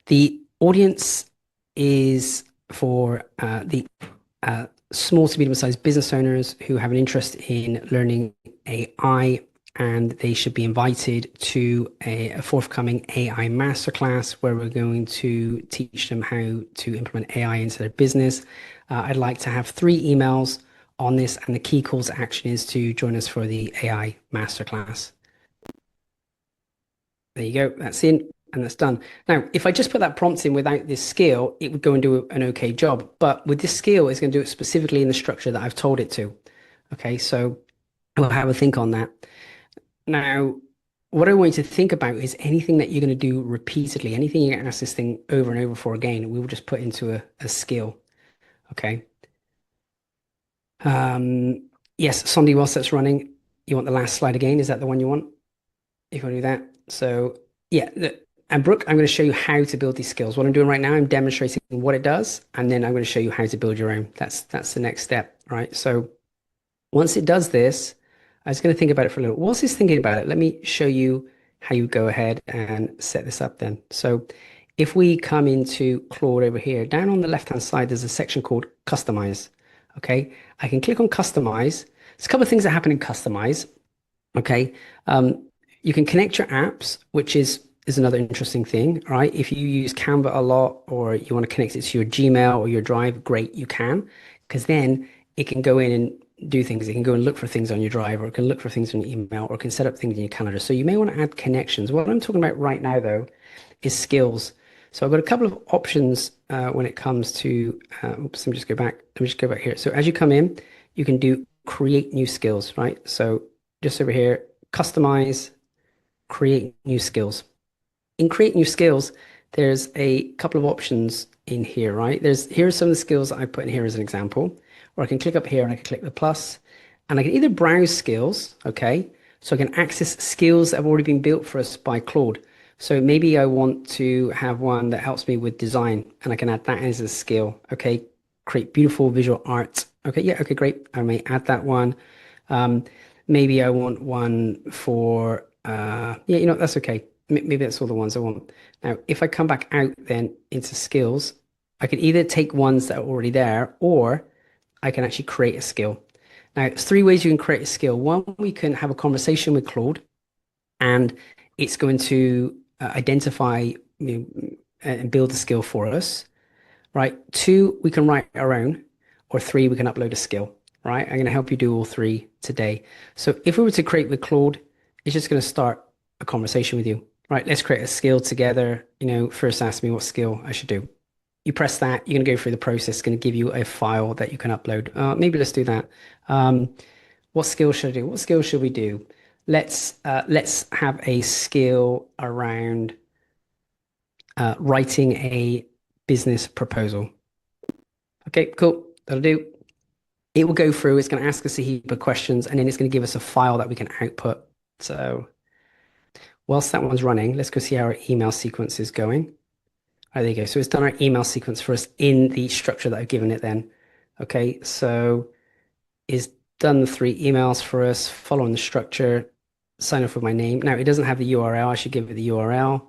The audience is for the small to medium-sized business owners who have an interest in learning AI, and they should be invited to a forthcoming AI masterclass where we're going to teach them how to implement AI into their business. I'd like to have 3 emails on this, and the key call to action is to join us for the AI masterclass. There you go. That's in and that's done. Now, if I just put that prompt in without this skill, it would go and do an okay job. But with this skill, it's going to do it specifically in the structure that I've told it to. Okay, so we'll have a think on that. Now, what I want you to think about is anything that you're going to do repeatedly, anything you're going to ask this thing over and over for again, we will just put into a skill. Okay. Yes, Sandy, whilst that's running, you want the last slide again? Is that the one you want? If you want to do that. So yeah, and Brooke, I'm going to show you how to build these skills. What I'm doing right now, I'm demonstrating what it does, and then I'm going to show you how to build your own. That's the next step, right? So once it does this, I was going to think about it for a little. Whilst it's thinking about it, let me show you how you go ahead and set this up then. So if we come into Claude over here, down on the left-hand side, there's a section called Customize. Okay, I can click on Customize. There's a couple of things that happen in Customize. Okay. You can connect your apps, which is another interesting thing, right? If you use Canva a lot or you want to connect it to your Gmail or your Drive, great, you can, because then it can go in and do things. It can go and look for things on your Drive, or it can look for things on your email, or it can set up things in your calendar. So you may want to add connections. What I'm talking about right now, though, is skills. So I've got a couple of options when it comes to, oops, let me just go back. Let me just go back here. So as you come in, you can do create new skills, right? So just over here, customize, create new skills. In create new skills, there's a couple of options in here, right? Here are some of the skills that I put in here as an example, or I can click up here and I can click the plus, and I can either browse skills, okay? So I can access skills that have already been built for us by Claude. So maybe I want to have one that helps me with design, and I can add that as a skill, okay? Create beautiful visual art. Okay, yeah, okay, great. I may add that one. Um, Maybe I want one for, yeah, that's okay. Maybe that's all the ones I want. Now, if I come back out then into skills, I can either take ones that are already there, or I can actually create a skill. Now, there's 3 ways you can create a skill. One, we can have a conversation with Claude, and it's going to identify, and build a skill for us, right? 2, we can write our own, or 3, we can upload a skill, right? I'm going to help you do all 3 today. So if we were to create with Claude, it's just going to start a conversation with you, right? Let's create a skill together. First ask me what skill I should do. You press that, you're going to go through the process. It's going to give you a file that you can upload. Maybe let's do that. What skill should I do? What skill should we do? Let's have a skill around writing a business proposal. Okay, cool. That'll do. It will go through, it's going to ask us a heap of questions, and then it's going to give us a file that we can output. So whilst that one's running, let's go see how our email sequence is going. Oh, there you go. So it's done our email sequence for us in the structure that I've given it then. Okay, so it's done the three emails for us, following the structure, sign off with my name. Now, it doesn't have the URL. I should give it the URL.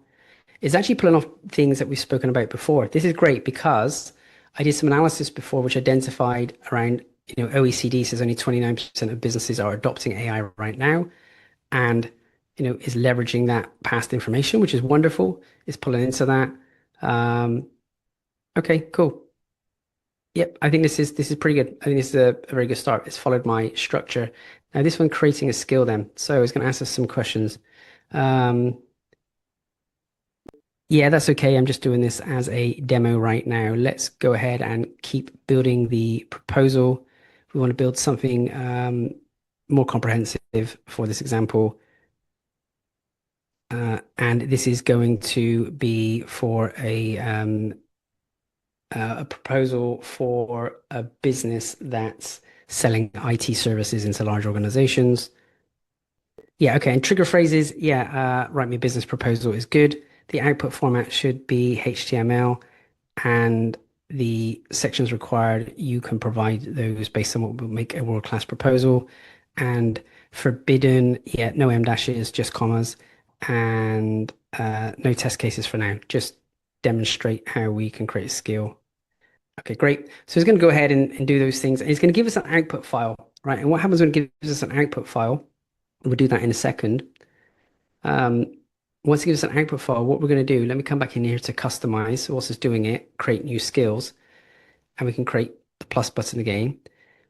It's actually pulling off things that we've spoken about before. This is great because I did some analysis before which identified around, OECD says only 29% of businesses are adopting AI right now, and is leveraging that past information, which is wonderful. It's pulling into that. Um, okay, cool. Yep, I think this is pretty good. I think this is a very good start. It's followed my structure. Now this one creating a skill then. So it's going to ask us some questions. Um, Yeah, that's okay. I'm just doing this as a demo right now. Let's go ahead and keep building the proposal. We want to build something more comprehensive for this example. And this is going to be for a proposal for a business that's selling IT services into large organizations. Yeah, okay. And trigger phrases, yeah, write me a business proposal is good. The output format should be HTML. And the sections required, you can provide those based on what will make a world-class proposal. And forbidden, yeah, no M dashes, just commas, and no test cases for now. Just demonstrate how we can create a skill. Okay, great. So it's going to go ahead and do those things. And it's going to give us an output file, right? And what happens when it gives us an output file? We'll do that in a second. Um, Once it gives us an output file, what we're going to do, let me come back in here to customize. So whilst it's doing it, create new skills, and we can create the plus button again.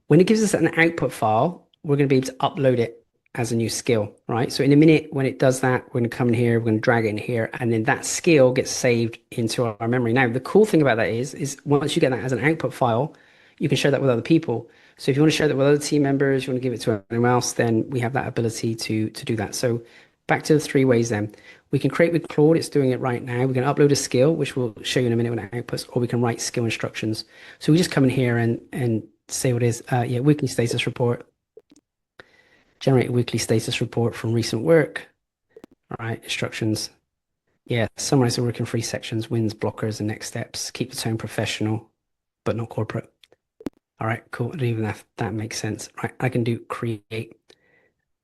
When it gives us an output file, we're going to be able to upload it as a new skill, right? So in a minute, when it does that, we're going to come in here, we're going to drag it in here, and then that skill gets saved into our memory. Now, the cool thing about that is once you get that as an output file, you can share that with other people. So if you want to share that with other team members, you want to give it to anyone else, then we have that ability to do that. So back to the three ways then. We can create with Claude, it's doing it right now. We can upload a skill, which we'll show you in a minute when it outputs, or we can write skill instructions. So we just come in here and say what it is. Yeah, weekly status report. Generate a weekly status report from recent work. All right, instructions. Yeah, summarize the work in three sections, wins, blockers, and next steps. Keep the tone professional, but not corporate. All right, cool. I don't even know if that makes sense. Right, I can do create.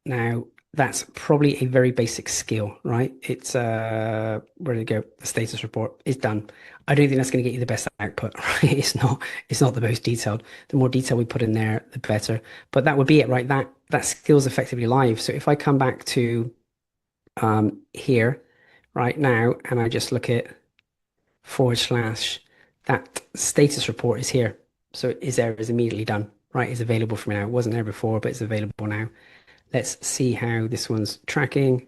Now, that's probably a very basic skill, right? It's where to go? The status report is done. I don't think that's going to get you the best output, right? It's not the most detailed. The more detail we put in there, the better. But that would be it, right? That skill is effectively live. So if I come back to here right now and I just look at forward slash, that status report is here. So it is there, is immediately done, right? It's available for me now. It wasn't there before, but it's available now. Let's see how this one's tracking.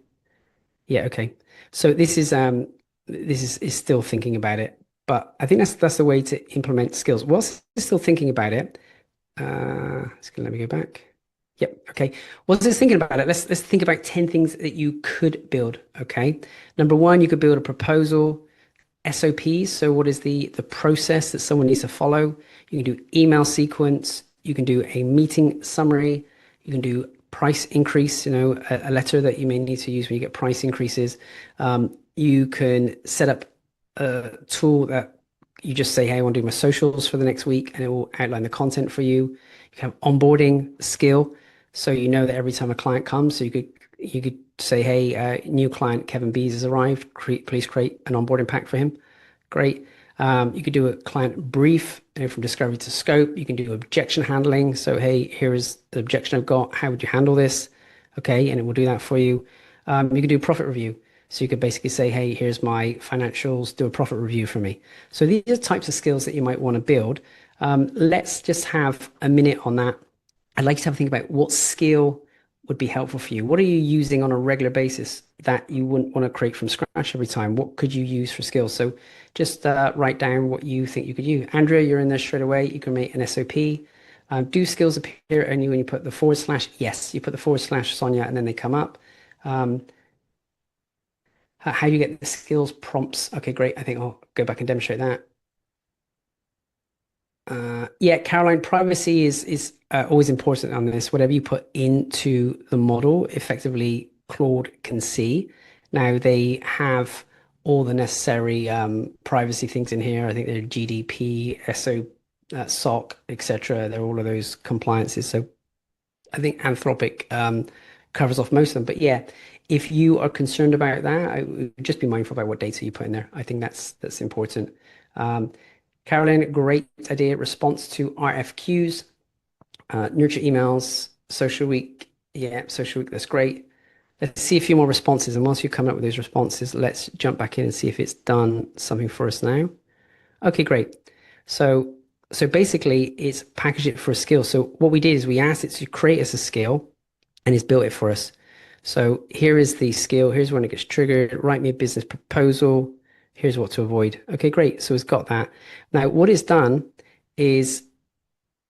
Yeah, okay. So this is still thinking about it, but I think that's the way to implement skills. Whilst it's still thinking about it, it's gonna let me go back. Yep, okay. Whilst it's thinking about it, let's think about 10 things that you could build. Okay. Number one, you could build a proposal. SOPs. So what is the process that someone needs to follow? You can do email sequence. You can do a meeting summary. You can do price increase, a letter that you may need to use when you get price increases. You can set up a tool that you just say, hey, I want to do my socials for the next week, and it will outline the content for you. You can have onboarding skill. So you know that every time a client comes, so you could say, hey, new client Kevin Bees has arrived. Please create an onboarding pack for him. Great. You could do a client brief, from discovery to scope. You can do objection handling. So, hey, here's the objection I've got. How would you handle this? Okay, and it will do that for you. You can do profit review. So you could basically say, hey, here's my financials. Do a profit review for me. So these are types of skills that you might want to build. Let's just have a minute on that. I'd like you to have a think about what skill would be helpful for you. What are you using on a regular basis that you wouldn't want to create from scratch every time? What could you use for skills? So just write down what you think you could use. Andrea, you're in there straight away. You can make an SOP. Do skills appear only when you put the forward slash? Yes, you put the forward slash Sonia and then they come up. How do you get the skills prompts? Okay, great. I think I'll go back and demonstrate that. Yeah, Caroline, privacy is always important on this. Whatever you put into the model, effectively, Claude can see. Now they have all the necessary privacy things in here. I think they're GDP, SOC, etc. They're all of those compliances. So I think Anthropic covers off most of them. But yeah, if you are concerned about that, I would just be mindful about what data you put in there. I think that's important. Um, Caroline, great idea. Response to RFQs, nurture emails, social week. Yeah, social week. That's great. Let's see a few more responses. And once you come up with those responses, let's jump back in and see if it's done something for us now. Okay, great. So, so basically, it's packaged it for a skill. So what we did is we asked it to create us a skill, and it's built it for us. So here is the skill. Here's when it gets triggered. Write me a business proposal. Here's what to avoid. Okay, great. So it's got that. Now, what it's done is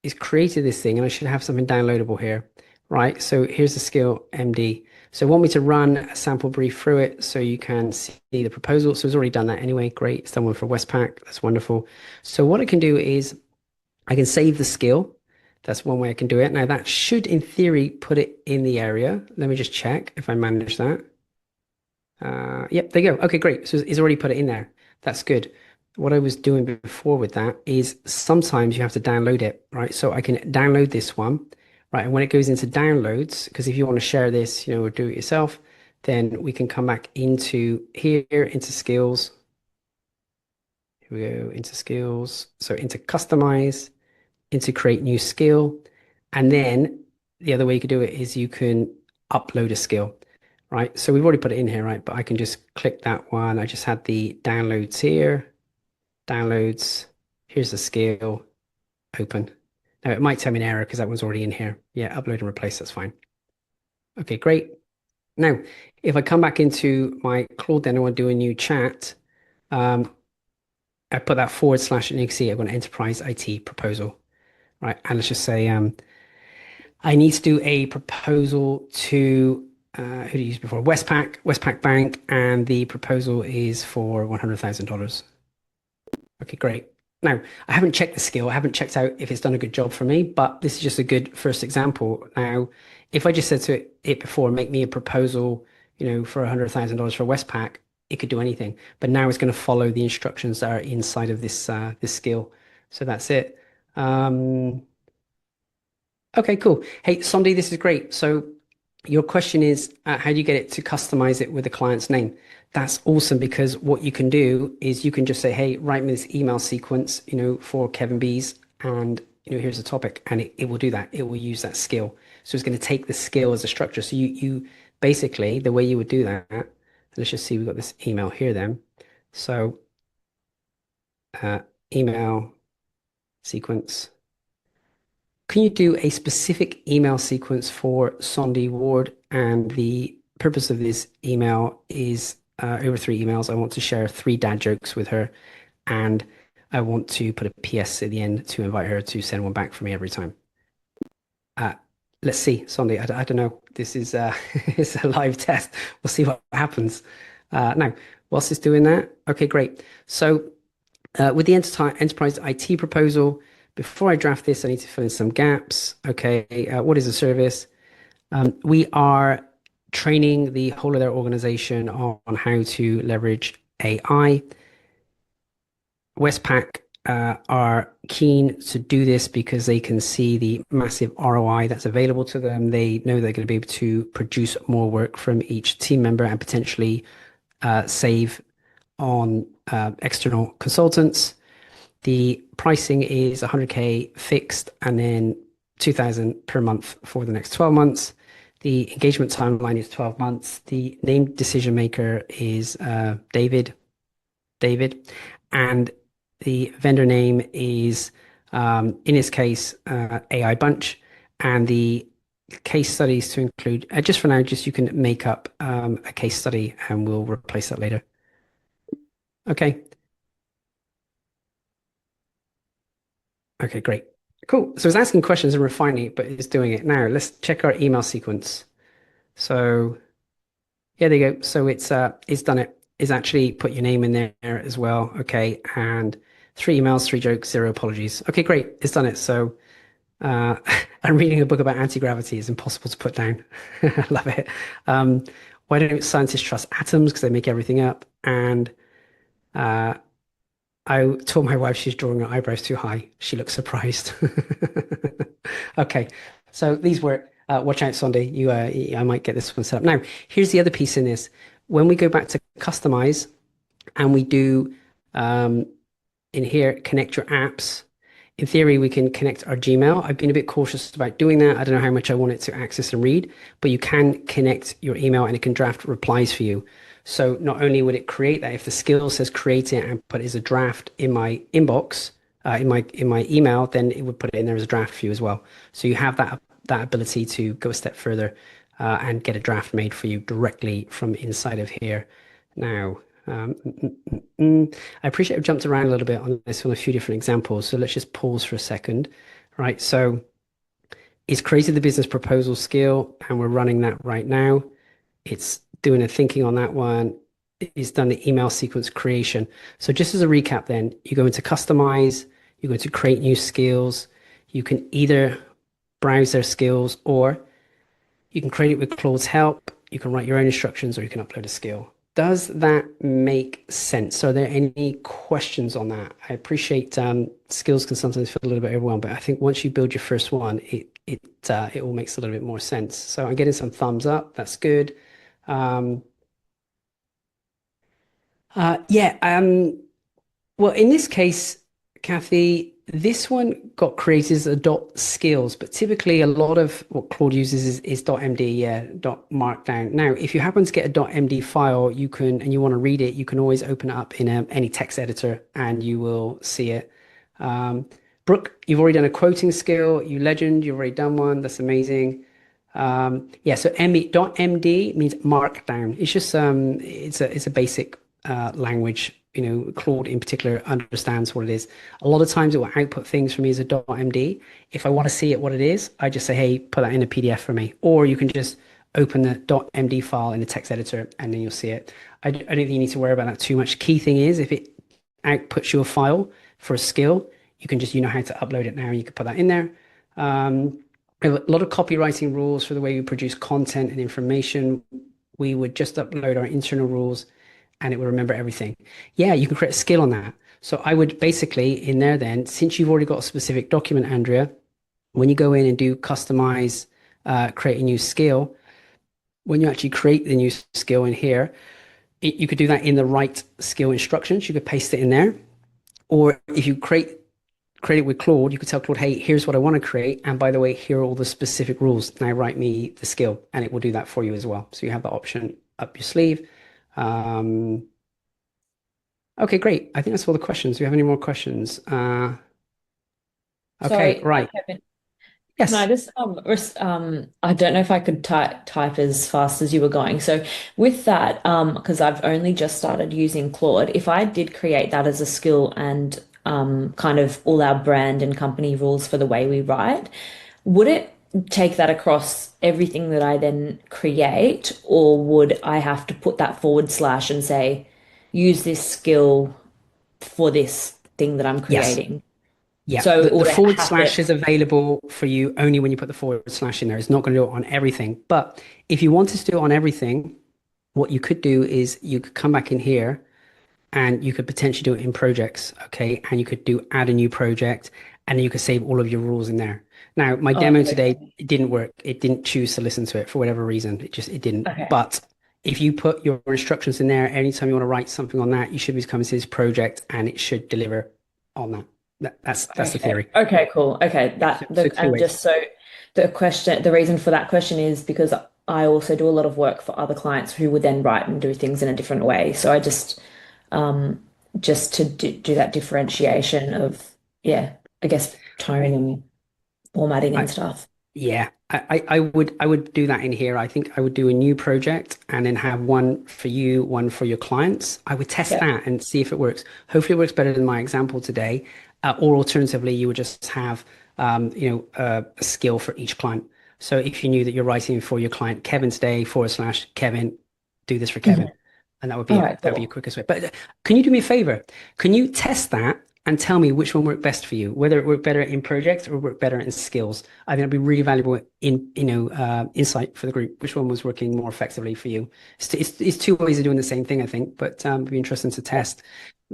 is created this thing, and I should have something downloadable here, right? So here's the skill MD. So want me to run a sample brief through it so you can see the proposal. So it's already done that anyway. Great. It's done one for Westpac. That's wonderful. So what I can do is I can save the skill. That's one way I can do it. Now that should, in theory, put it in the area. Let me just check if I manage that. Yep, there you go. Okay, great. So it's already put it in there. That's good. What I was doing before with that is sometimes you have to download it, right? So I can download this one, right? And when it goes into downloads, because if you want to share this, or do it yourself, then we can come back into here, into skills. Here we go, into skills. So into customize, into create new skill. And then the other way you could do it is you can upload a skill, right? So we've already put it in here, right? But I can just click that one. I just had the downloads here, downloads. Here's the skill, open. Now it might tell me an error because that one's already in here. Yeah, upload and replace, that's fine. Okay, great. Now, if I come back into my Claude, then I want to do a new chat. Um, I put that forward slash and you can see I've got an enterprise IT proposal, right? And let's just say, I need to do a proposal to who did you use before? Westpac Bank, and the proposal is for $100,000. Okay, great. Now, I haven't checked the skill. I haven't checked out if it's done a good job for me, but this is just a good first example. Now, if I just said to it before, make me a proposal, for $100,000 for Westpac, it could do anything. But now it's going to follow the instructions that are inside of this skill. So that's it. Okay, cool. Hey, Sandy, this is great. So your question is, how do you get it to customize it with the client's name? That's awesome because what you can do is you can just say, hey, write me this email sequence, for Kevin Bees, and here's the topic, and it will do that. It will use that skill. So it's going to take the skill as a structure. So you basically the way you would do that. Let's just see, we've got this email here then. So uh, email sequence. Can you do a specific email sequence for Sondi Ward? And the purpose of this email is over 3 emails. I want to share 3 dad jokes with her, and I want to put a PS at the end to invite her to send one back for me every time. Uh, let's see, Sondi. I don't know. This is it's a live test. We'll see what happens. Now, whilst it's doing that, okay, great. So with the enterprise IT proposal, before I draft this, I need to fill in some gaps. Okay, what is the service? We are training the whole of their organization on how to leverage AI. Westpac are keen to do this because they can see the massive ROI that's available to them. They know they're going to be able to produce more work from each team member and potentially save on external consultants. The pricing is 100K fixed and then 2,000 per month for the next 12 months. The engagement timeline is 12 months. The named decision maker is David, and the vendor name is, in this case, AI Bunch, and the case studies to include, just for now, just you can make up a case study and we'll replace that later. Okay. Okay, great. Cool. So it's asking questions and refining it, but it's doing it now. Let's check our email sequence. So yeah, there you go. So it's done it. is actually put your name in there as well. Okay. And 3 emails, 3 jokes, 0 apologies. Okay, great. It's done it. So uh, I'm reading a book about anti-gravity. It's impossible to put down. I love it. Um, why don't scientists trust atoms? Because they make everything up. And uh, I told my wife she's drawing her eyebrows too high. She looks surprised. Okay, so these were watch out, Sunday. I might get this one set up. Now, here's the other piece in this. When we go back to customize and we do um, in here, connect your apps. In theory, we can connect our Gmail. I've been a bit cautious about doing that. I don't know how much I want it to access and read, but you can connect your email and it can draft replies for you. So not only would it create that, if the skill says create it and put it as a draft in my inbox, in my email, then it would put it in there as a draft for you as well. So you have that ability to go a step further and get a draft made for you directly from inside of here. Now, I appreciate I've jumped around a little bit on this on a few different examples. So let's just pause for a second. Right. So it's created the business proposal skill and we're running that right now. It's doing a thinking on that one. It's done the email sequence creation. So just as a recap, then you go into customize, you go to create new skills. You can either browse their skills or you can create it with Claude's help. You can write your own instructions or you can upload a skill. Does that make sense? Are there any questions on that? I appreciate skills can sometimes feel a little bit overwhelmed, but I think once you build your first one, it all makes a little bit more sense. So I'm getting some thumbs up. That's good. Um, yeah. Well, in this case, Kathy, this one got created as a dot skills, but typically a lot of what Claude uses is dot MD, yeah, dot markdown. Now, if you happen to get a dot MD file, you can, and you want to read it, you can always open it up in any text editor and you will see it. Um, Brooke, you've already done a quoting skill. You legend, you've already done one. That's amazing. Yeah, so MD means markdown. It's just it's a basic language. Claude in particular understands what it is. A lot of times it will output things for me as a .md. If I want to see it what it is, I just say, hey, put that in a PDF for me. Or you can just open the .md file in the text editor and then you'll see it. I don't think you need to worry about that too much. Key thing is if it outputs you a file for a skill, you can just, how to upload it now. You can put that in there. We have a lot of copywriting rules for the way we produce content and information. We would just upload our internal rules and it will remember everything. Yeah, you can create a skill on that. So I would basically in there then, since you've already got a specific document, Andrea, when you go in and do customize, create a new skill, when you actually create the new skill in here, you could do that in the right skill instructions. You could paste it in there. Or if you create it with Claude, you could tell Claude, hey, here's what I want to create. And by the way, here are all the specific rules. Now write me the skill and it will do that for you as well. So you have that option up your sleeve. Okay, great. I think that's all the questions. Do you have any more questions? Okay, Sorry, right. Kevin. Can I Yes. just I don't know if I could type as fast as you were going. So with that, because I've only just started using Claude, if I did create that as a skill and kind of all our brand and company rules for the way we write, would it take that across everything that I then create, or would I have to put that forward slash and say, use this skill for this thing that I'm Yes. creating? Yeah. So The would it forward have to? slash is available for you only when you put the forward slash in there. It's not going to do it on everything. But if you wanted to do it on everything, what you could do is you could come back in here and you could potentially do it in projects, okay? And you could do add a new project and then you could save all of your rules in there. Now, my Oh, demo today, okay. it didn't work. It didn't choose to listen to it for whatever reason. It didn't. Okay. But if you put your instructions in there, anytime you want to write something on that, you should be coming to this project and it should deliver on that. That's the Okay. theory. Okay, cool. Okay. Yeah, so, That so the two and ways. just so the reason for that question is because I also do a lot of work for other clients who would then write and do things in a different way. So I um just to do that differentiation of, yeah, I guess tone and formatting I, and stuff. Yeah, I would do that in here. I think I would do a new project and then have one for you, one for your clients. I would test Yeah. that and see if it works. Hopefully, it works better than my example today. Or alternatively, you would just have a skill for each client. So if you knew that you're writing for your client Kevin today, / Kevin, do this for Kevin. Mhm. And All right, that would be your cool. quickest way. But can you do me a favor? Can you test that and tell me which one worked best for you, whether it worked better in projects or worked better in skills? I think it'd be really valuable in insight for the group. Which one was working more effectively for you? It's two ways of doing the same thing, I think, but it'd be interesting to test.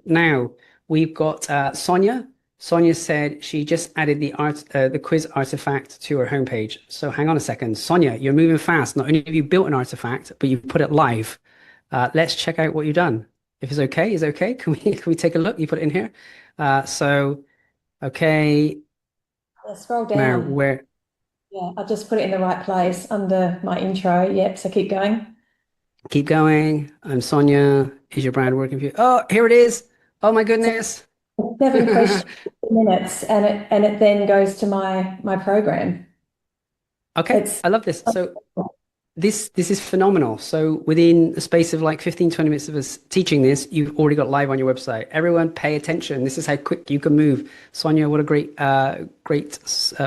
Now we've got Sonia. Sonia said she just added the quiz artifact to her homepage. So hang on a second, Sonia, you're moving fast. Not only have you built an artifact, but you've put it live. Let's check out what you've done. If it's okay, is it okay? Can we take a look? You put it in here. So okay, Yeah, scroll now down. where Yeah, I just put it in the right place under my intro. Yep, so keep going. keep going. I'm Sonia. Is your brand working for you? Oh, here it is. Oh my So goodness. 7 questions, minutes, and it then goes to my program. Okay, It's I love this. So this is phenomenal. So within the space of like 15, 20 minutes of us teaching this, you've already got live on your website. Everyone pay attention. This is how quick you can move. Sonia, what a great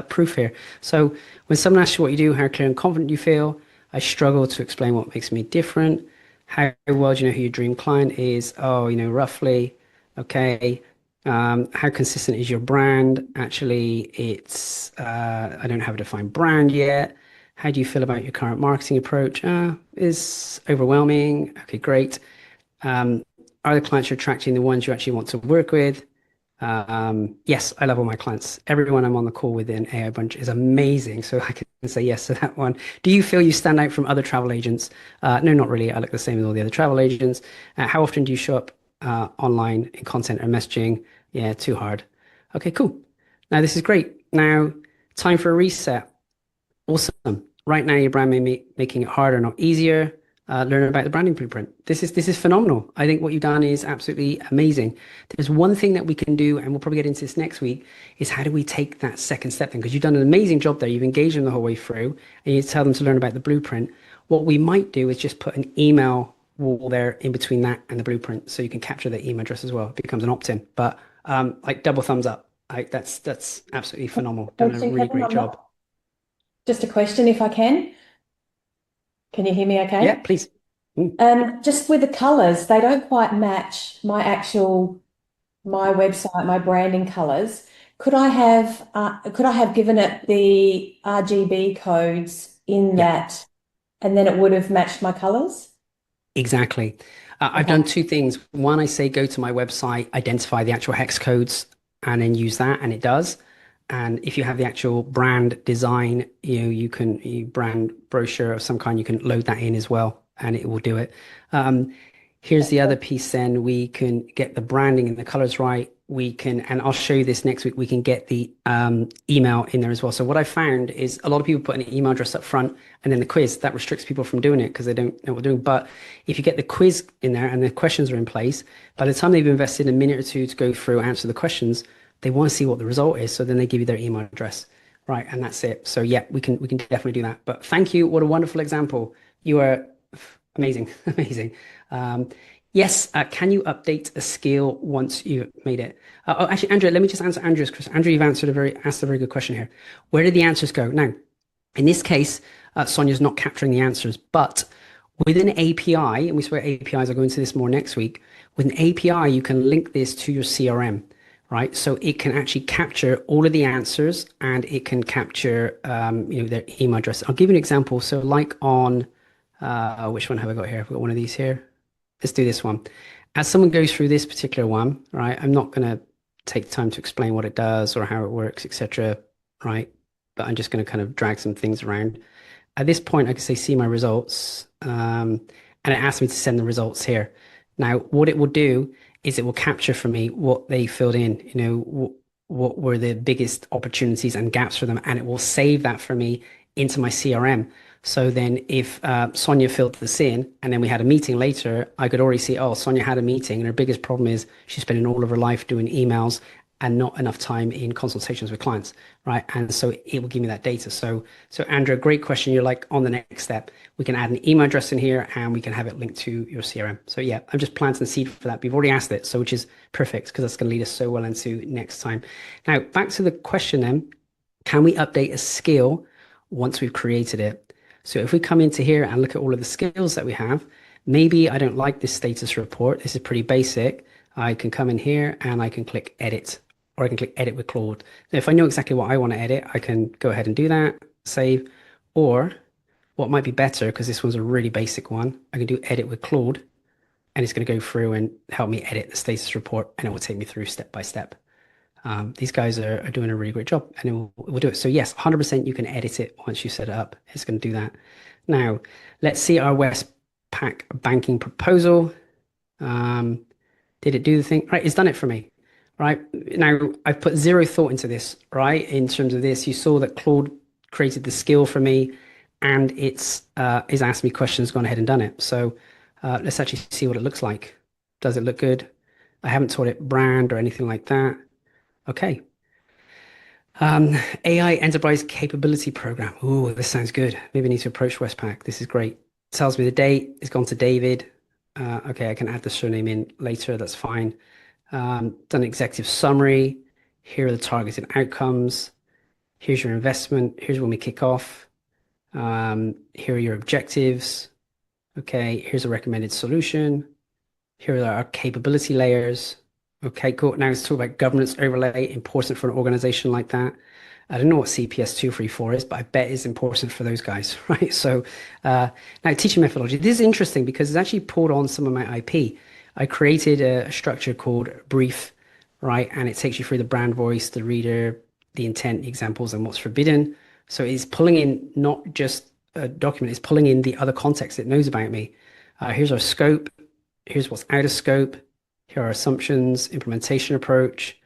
proof here. So when someone asks you what you do, how clear and confident you feel, I struggle to explain what makes me different. How well do you know who your dream client is? Oh, roughly. Okay. How consistent is your brand? Actually, I don't have a defined brand yet. How do you feel about your current marketing approach? Is overwhelming. Okay, great. Are the clients you're attracting the ones you actually want to work with? Yes, I love all my clients. Everyone I'm on the call with in AI Bunch is amazing. So I can say yes to that one. Do you feel you stand out from other travel agents? No, not really. I look the same as all the other travel agents. How often do you show up online in content or messaging? Yeah, too hard. Okay, cool. Now this is great. Now, time for a reset. Awesome. Right now, your brand may be making it harder, not easier. Learn about the branding blueprint. This is phenomenal. I think what you've done is absolutely amazing. There's one thing that we can do, and we'll probably get into this next week, is how do we take that second step then? Because you've done an amazing job there. You've engaged them the whole way through, and you tell them to learn about the blueprint. What we might do is just put an email wall there in between that and the blueprint, so you can capture their email address as well. It becomes an opt-in. But like double thumbs up. Like that's absolutely phenomenal. Done a question, really Kevin. great I'm job. not just a question if I can. Can you hear me Yeah, okay? please. Mm. Just with the colors, they don't quite match my website, my branding colors. Could I have given it the RGB codes in Yeah. that and then it would have matched my colors? Exactly. I've Okay. done two things. One, I say go to my website, identify the actual hex codes, and then use that, and it does. And if you have the actual brand design, you brand brochure of some kind, you can load that in as well, and it will do it. Um, Here's the other piece then. We can get the branding and the colors right. And I'll show you this next week, we can get the email in there as well. So what I found is a lot of people put an email address up front and then the quiz. That restricts people from doing it because they don't know what they're doing. But if you get the quiz in there and the questions are in place, by the time they've invested a minute or two to go through, answer the questions, they want to see what the result is. So then they give you their email address. Right, and that's it. So yeah, we can definitely do that. But thank you. What a wonderful example. You are amazing, amazing. Yes, can you update a skill once you've made it? Oh, actually, Andrea, let me just answer Andrea's question. Andrea, you've asked a very good question here. Where did the answers go? Now, in this case, Sonia's not capturing the answers, but with an API, and we swear APIs, I'll go into this more next week. With an API, you can link this to your CRM, right? So it can actually capture all of the answers and it can capture, their email address. I'll give you an example. So like on, which one have I got here? I've got one of these here. Let's do this one. As someone goes through this particular one, right, I'm not going to take time to explain what it does or how it works, etc., right? But I'm just going to kind of drag some things around. At this point, I can say, see my results, and it asks me to send the results here. Now, what it will do is it will capture for me what they filled in, what were the biggest opportunities and gaps for them, and it will save that for me into my CRM. So then if Sonia filled this in and then we had a meeting later, I could already see, oh, Sonia had a meeting and her biggest problem is she's spending all of her life doing emails and not enough time in consultations with clients, right? And so it will give me that data. So Andrea, great question. You're like on the next step. We can add an email address in here and we can have it linked to your CRM. So yeah, I'm just planting the seed for that. We've already asked it, so which is perfect because that's going to lead us so well into next time. Now, back to the question then, can we update a skill once we've created it? So if we come into here and look at all of the skills that we have, Maybe I don't like this status report. This is pretty basic. I can come in here and I can click edit, or I can click edit with Claude. Now, if I know exactly what I want to edit, I can go ahead and do that, save, or what might be better, because this one's a really basic one, I can do edit with Claude, and it's going to go through and help me edit the status report, and it will take me through step by step. These guys are doing a really great job, and it will do it. So yes, 100% you can edit it once you set it up. It's going to do that. Now, let's see our Westpac banking proposal. Did it do the thing? Right, it's done it for me. Right now, I've put zero thought into this. Right, in terms of this, you saw that Claude created the skill for me, and it's asked me questions, gone ahead and done it. So let's actually see what it looks like. Does it look good? I haven't taught it brand or anything like that. Okay. AI Enterprise Capability Program. Ooh, this sounds good. Maybe I need to approach Westpac. This is great. Tells me the date. It's gone to David. Okay, I can add the surname in later. That's fine. Done executive summary. Here are the targeted outcomes. Here's your investment. Here's when we kick off. Here are your objectives. Okay, here's a recommended solution. Here are our capability layers. Okay, cool. Now let's talk about governance overlay, important for an organization like that. I don't know what CPS 234 is, but I bet it's important for those guys, right? So now teaching methodology. This is interesting because it's actually pulled on some of my IP. I created a structure called brief, right? And it takes you through the brand voice, the reader, the intent, the examples, and what's forbidden. So it's pulling in not just a document, it's pulling in the other context it knows about me. Here's our scope. Here's what's out of scope. Here are assumptions, implementation approach.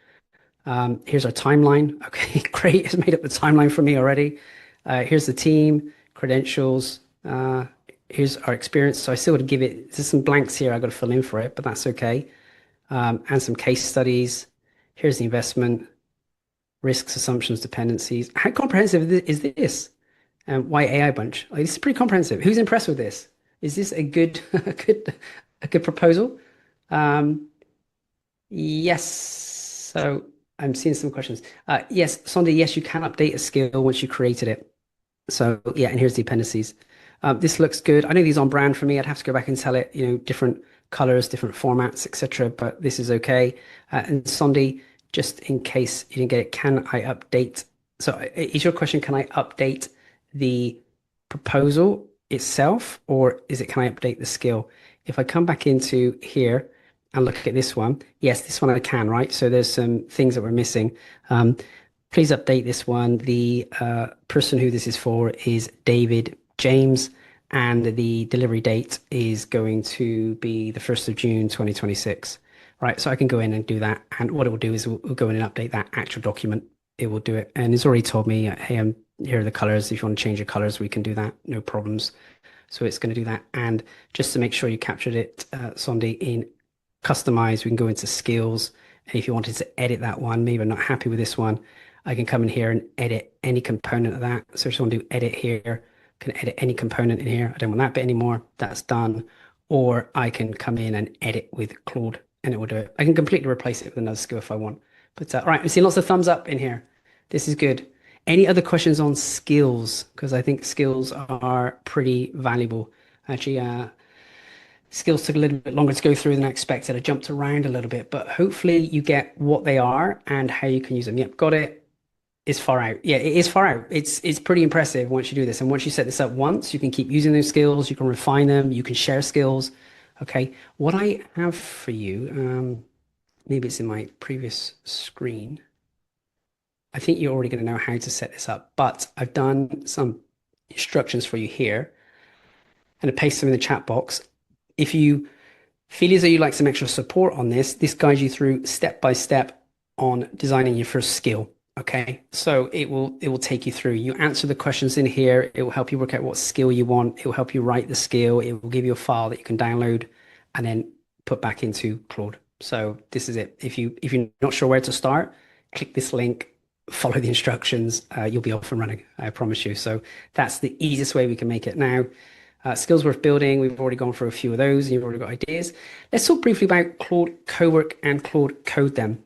Here's our timeline. Okay, great. It's made up the timeline for me already. Here's the team, credentials. Here's our experience. So I still got to give it, there's some blanks here I've got to fill in for it, but that's okay. And some case studies. Here's the investment, risks, assumptions, dependencies. How comprehensive is this? Why AI bunch? Like, this is pretty comprehensive. Who's impressed with this? Is this a good, a good proposal? Yes. So I'm seeing some questions. Yes, Sunday, yes, you can update a skill once you created it. So yeah, and here's the appendices. This looks good. I know these on brand for me. I'd have to go back and tell it, different colors, different formats, etc. But this is okay. And Sunday, just in case you didn't get it, can I update? So is your question, can I update the proposal itself, or is it can I update the skill? If I come back into here and look at this one, yes, this one I can, right? So there's some things that we're missing. Please update this one. The person who this is for is David James, and the delivery date is going to be the 1st of June 2026. Right, so I can go in and do that. And what it will do is we'll go in and update that actual document. It will do it. And it's already told me, hey, here are the colors. If you want to change your colors, we can do that. No problems. So it's going to do that. And just to make sure you captured it, Sondi, in customize, we can go into skills. And if you wanted to edit that one, maybe I'm not happy with this one, I can come in here and edit any component of that. So if someone do edit here, can edit any component in here. I don't want that bit anymore. That's done. Or I can come in and edit with Claude and it will do it. I can completely replace it with another skill if I want. But all right, I'm seeing lots of thumbs up in here. This is good. Any other questions on skills? Because I think skills are pretty valuable. Actually, skills took a little bit longer to go through than I expected. I jumped around a little bit, but hopefully you get what they are and how you can use them. Yep, got it. It's far out. Yeah, it is far out. It's pretty impressive once you do this. And once you set this up once, you can keep using those skills. You can refine them. You can share skills. Okay. What I have for you, maybe it's in my previous screen. I think you're already going to know how to set this up, but I've done some instructions for you here and I paste them in the chat box. If you feel as though you'd like some extra support on this, this guides you through step by step on designing your first skill. Okay, so it will take you through. You answer the questions in here. It will help you work out what skill you want. It will help you write the skill. It will give you a file that you can download and then put back into Claude. So this is it. If you're not sure where to start, click this link, follow the instructions. You'll be off and running. I promise you. So that's the easiest way we can make it now. Skills worth building. We've already gone through a few of those, and you've already got ideas. Let's talk briefly about Claude Cowork and Claude Code then.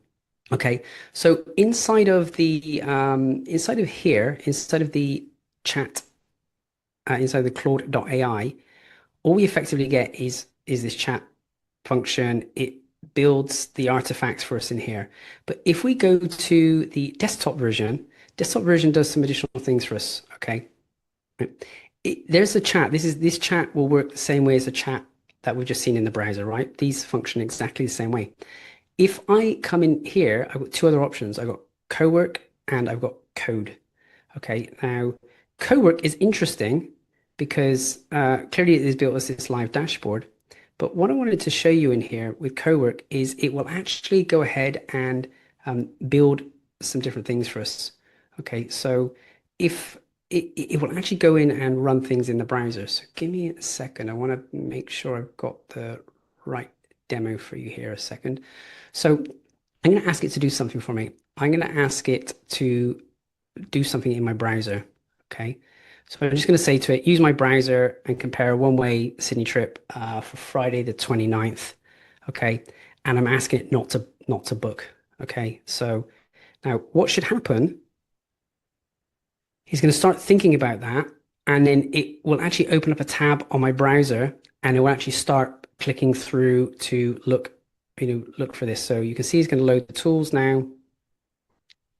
Okay, so inside of the inside of here, inside of the chat, inside of the Claude.ai, all we effectively get is this chat function. It builds the artifacts for us in here. But if we go to the desktop version does some additional things for us. Okay. There's a chat. This chat will work the same way as the chat that we've just seen in the browser, right? These function exactly the same way. If I come in here, I've got two other options. I've got co-work and I've got code. Okay, now co-work is interesting because clearly it is built as this live dashboard. But what I wanted to show you in here with co-work is it will actually go ahead and build some different things for us. Okay, so if it will actually go in and run things in the browser. So give me a second. I want to make sure I've got the right demo for you here a second. So I'm going to ask it to do something for me. I'm going to ask it to do something in my browser. Okay. So I'm just going to say to it, use my browser and compare a one-way Sydney trip for Friday the 29th. Okay. And I'm asking it not to book. Okay. So now what should happen? He's going to start thinking about that, and then it will actually open up a tab on my browser, and it will actually start clicking through to look for this. So you can see he's going to load the tools now.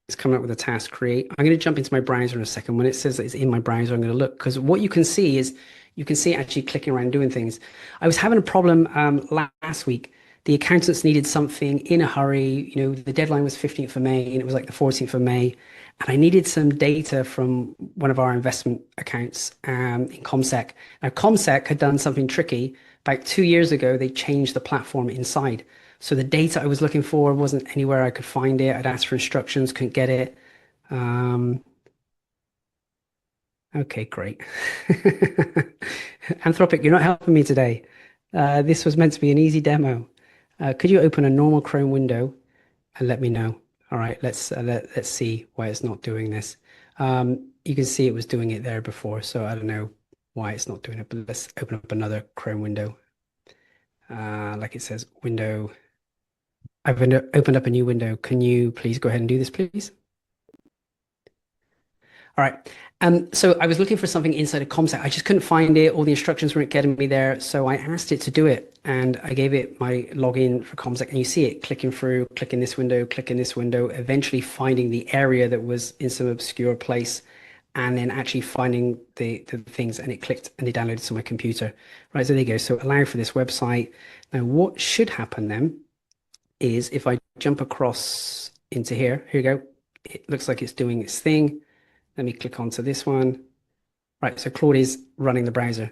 It's coming up with a task create. I'm going to jump into my browser in a second. When it says that it's in my browser, I'm going to look because what you can see is you can see it actually clicking around doing things. I was having a problem last week. The accountants needed something in a hurry. The deadline was 15th of May and it was like the 14th of May. And I needed some data from one of our investment accounts in ComSec. Now, ComSec had done something tricky. About 2 years ago, they changed the platform inside. So the data I was looking for wasn't anywhere I could find it. I'd asked for instructions, couldn't get it. Okay, great. Anthropic, you're not helping me today. This was meant to be an easy demo. Could you open a normal Chrome window and let me know? All right, let's see why it's not doing this. You can see it was doing it there before, so I don't know why it's not doing it. But let's open up another Chrome window. Like it says, window. I've opened up a new window. Can you please go ahead and do this, please? All right. So I was looking for something inside a ComSec. I just couldn't find it. All the instructions weren't getting me there. So I asked it to do it, and I gave it my login for ComSec, and you see it clicking through, clicking this window, clicking this window, eventually finding the area that was in some obscure place, and then actually finding the things, and it clicked and it downloaded to my computer. Right, so there you go. So allow for this website. Now, what should happen then is if I jump across into here you go. It looks like it's doing its thing. Let me click onto this one. Right, so Claude is running the browser.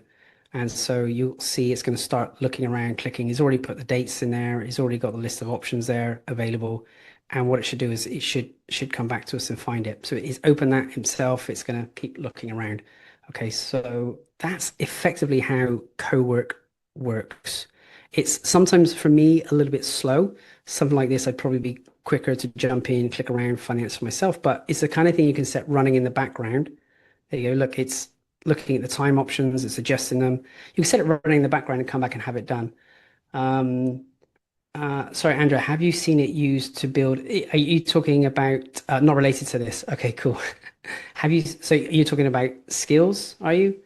And so you'll see it's going to start looking around, clicking. He's already put the dates in there. He's already got the list of options there available. And what it should do is it should come back to us and find it. So he's opened that himself. It's going to keep looking around. Okay, so that's effectively how co-work works. It's sometimes for me a little bit slow. Something like this, I'd probably be quicker to jump in, click around, find the answer for myself. But it's the kind of thing you can set running in the background. There you go. Look, it's looking at the time options, it's suggesting them. You can set it running in the background and come back and have it done. Sorry, Andrea, have you seen it used to build? Are you talking about not related to this? Okay, cool. So you're talking about skills, are you?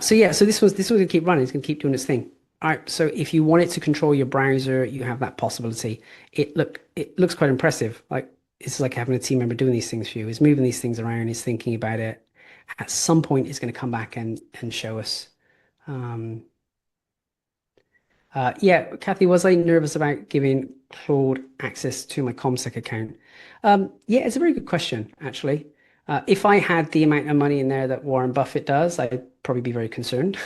So yeah, so this one's gonna keep running, it's gonna keep doing its thing. All right, so if you want it to control your browser, you have that possibility. It looks quite impressive. Like it's like having a team member doing these things for you. It's moving these things around, it's thinking about it. At some point, it's going to come back and show us. Um, yeah, Kathy, was I nervous about giving Claude access to my ComSec account? Yeah, it's a very good question, actually. If I had the amount of money in there that Warren Buffett does, I'd probably be very concerned.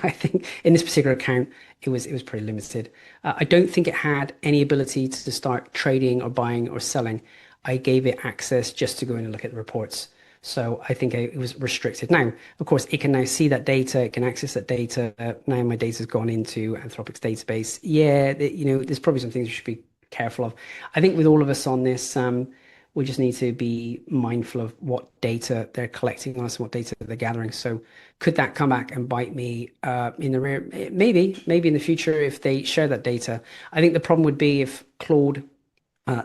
I think in this particular account, it was pretty limited. I don't think it had any ability to start trading or buying or selling. I gave it access just to go in and look at the reports. So I think it was restricted. Now, of course, it can now see that data, it can access that data. Now my data's gone into Anthropic's database. Yeah, there's probably some things you should be careful of. I think with all of us on this, we just need to be mindful of what data they're collecting on us and what data they're gathering. So could that come back and bite me in the rear? Maybe in the future if they share that data. I think the problem would be if Claude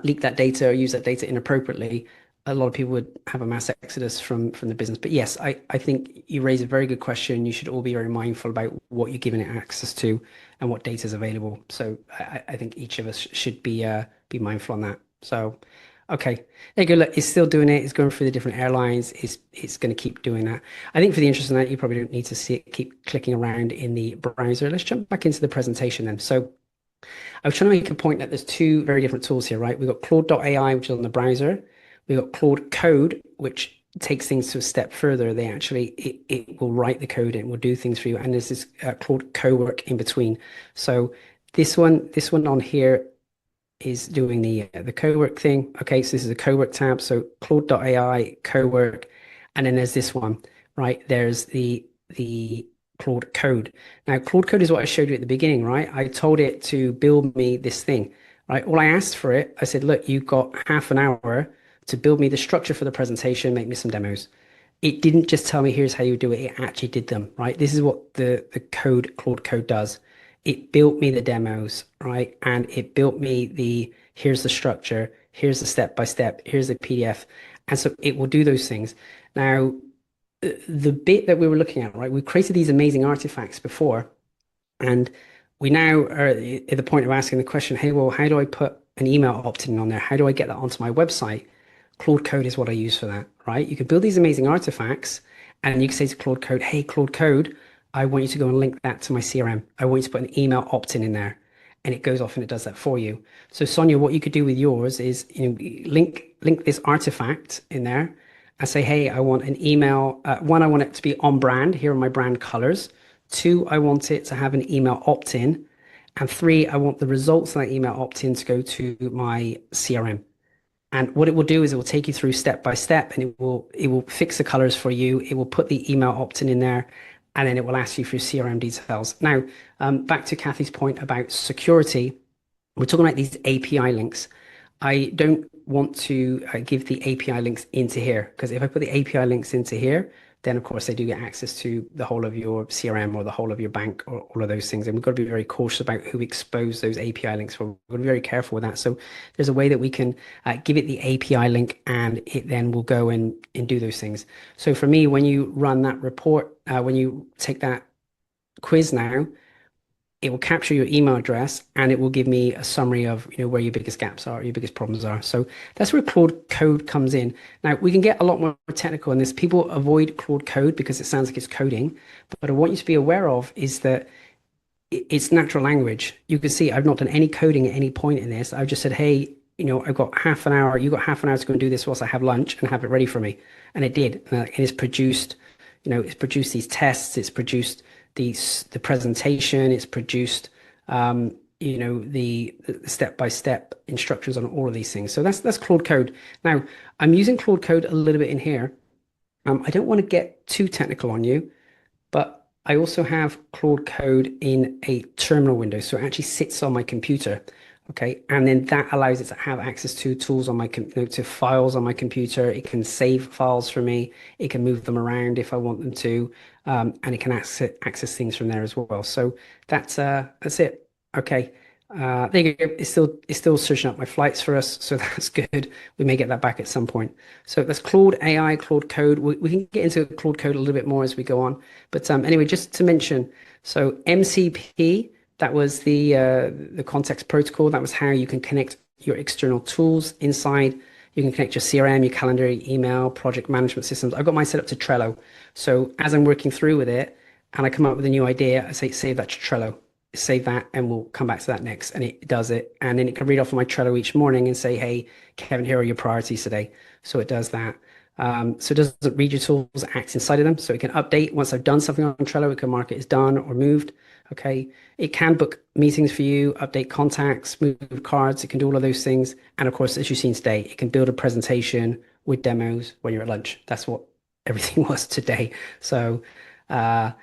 leak that data or use that data inappropriately. a lot of people would have a mass exodus from the business. But yes, I think you raise a very good question. You should all be very mindful about what you're giving it access to and what data is available. So I think each of us should be mindful on that. So okay, there you go. Look, it's still doing it. It's going through the different airlines. It's going to keep doing that. I think for the interest in that, you probably don't need to see it keep clicking around in the browser. Let's jump back into the presentation then. So I was trying to make a point that there's two very different tools here, right? We've got Claude.ai, which is on the browser. We've got Claude Code, which takes things to a step further. It will write the code and it will do things for you. And there's this Claude Cowork in between. So this one on here is doing the cowork thing. Okay, so this is a cowork tab. So Claude.ai, cowork, and then there's this one, right? There's the Claude Code. Now, Claude Code is what I showed you at the beginning, right? I told it to build me this thing, right? All I asked for it, I said, look, you've got half an hour to build me the structure for the presentation, make me some demos. It didn't just tell me here's how you do it, it actually did them, right? This is what the Claude Code does. It built me the demos, right? And it built me here's the structure, here's the step by step, here's the PDF. And so it will do those things. Now, the bit that we were looking at, right? We created these amazing artifacts before, and we now are at the point of asking the question, hey, well, how do I put an email opt-in on there? How do I get that onto my website? Claude Code is what I use for that, right? You can build these amazing artifacts and you can say to Claude Code, hey, Claude Code, I want you to go and link that to my CRM. I want you to put an email opt-in in there. And it goes off and it does that for you. So Sonia, what you could do with yours is link this artifact in there and say, hey, I want an email. One, I want it to be on brand. Here are my brand colors. Two, I want it to have an email opt-in. And three, I want the results of that email opt-in to go to my CRM. And what it will do is it will take you through step by step, and it will fix the colors for you. It will put the email opt-in in there, and then it will ask you for your CRM details. Now, back to Kathy's point about security, we're talking about these API links. I don't want to give the API links into here, because if I put the API links into here, then of course they do get access to the whole of your CRM or the whole of your bank or all of those things. And we've got to be very cautious about who we expose those API links for. We've got to be very careful with that. So there's a way that we can give it the API link and it then will go and do those things. So for me, when you run that report, when you take that quiz now, it will capture your email address and it will give me a summary of where your biggest gaps are, your biggest problems are. So that's where Claude Code comes in. Now we can get a lot more technical in this. People avoid Claude Code because it sounds like it's coding, but I want you to be aware of is that it's natural language. You can see I've not done any coding at any point in this. I've just said, hey, I've got half an hour. You got half an hour to go and do this whilst I have lunch and have it ready for me. And it did. And it's produced, it's produced these tests. It's produced the presentation. It's produced, the step-by-step instructions on all of these things. So that's Claude Code. Now, I'm using Claude Code a little bit in here. I don't want to get too technical on you, but I also have Claude Code in a terminal window. So it actually sits on my computer. Okay. And then that allows it to have access to tools on to files on my computer. It can save files for me. It can move them around if I want them to. And it can access things from there as well. So that's it. Okay. There you go. It's still searching up my flights for us. So that's good. We may get that back at some point. So that's Claude AI, Claude Code. We can get into Claude Code a little bit more as we go on. But anyway, just to mention, so MCP, that was the context protocol. That was how you can connect your external tools inside. You can connect your CRM, your calendar, your email, project management systems. I've got mine set up to Trello. So as I'm working through with it and I come up with a new idea, I say, save that to Trello. Save that and we'll come back to that next. And it does it. And then it can read off of my Trello each morning and say, hey, Kevin, here are your priorities today. So it does that. So it doesn't read your tools, it acts inside of them. So it can update. Once I've done something on Trello, it can mark it as done or moved. Okay. It can book meetings for you, update contacts, move cards. It can do all of those things. And of course, as you've seen today, it can build a presentation with demos when you're at lunch. That's what everything was today. So, know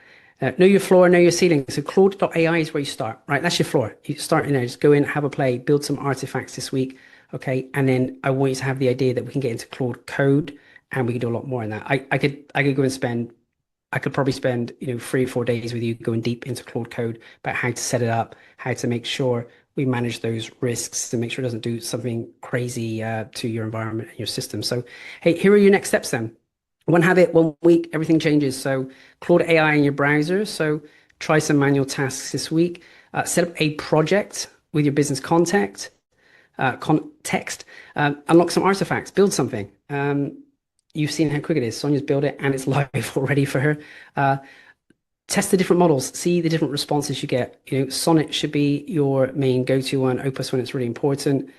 your floor, know your ceiling. So Claude.ai is where you start, right? That's your floor. You start in there, just go in, have a play, build some artifacts this week. Okay. And then I want you to have the idea that we can get into Claude Code and we can do a lot more in that. I could go and spend I could probably spend, 3 or 4 days with you going deep into Claude Code about how to set it up, how to make sure we manage those risks to make sure it doesn't do something crazy to your environment and your system. So, hey, here are your next steps then. One habit, 1 week, everything changes. So, Claude AI in your browser. So, try some manual tasks this week. Set up a project with your business context. Unlock some artifacts. Build something. You've seen how quick it is. Sonia's built it and it's live already for her. Uh, Test the different models, see the different responses you get. Sonnet should be your main go-to one, Opus when it's really important.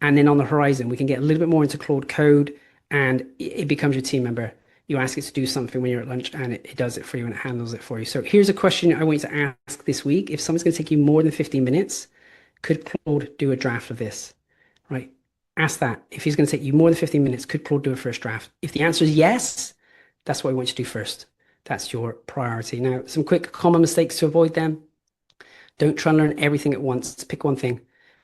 And then on the horizon, we can get a little bit more into Claude Code and it becomes your team member. You ask it to do something when you're at lunch and it does it for you and it handles it for you. So here's a question I want you to ask this week. If someone's going to take you more than 15 minutes, could Claude do a draft of this? Right? Ask that. If he's going to take you more than 15 minutes, could Claude do a first draft? If the answer is yes, that's what we want you to do first. That's your priority. Now, some quick common mistakes to avoid them. Don't try and learn everything at once. Pick one thing,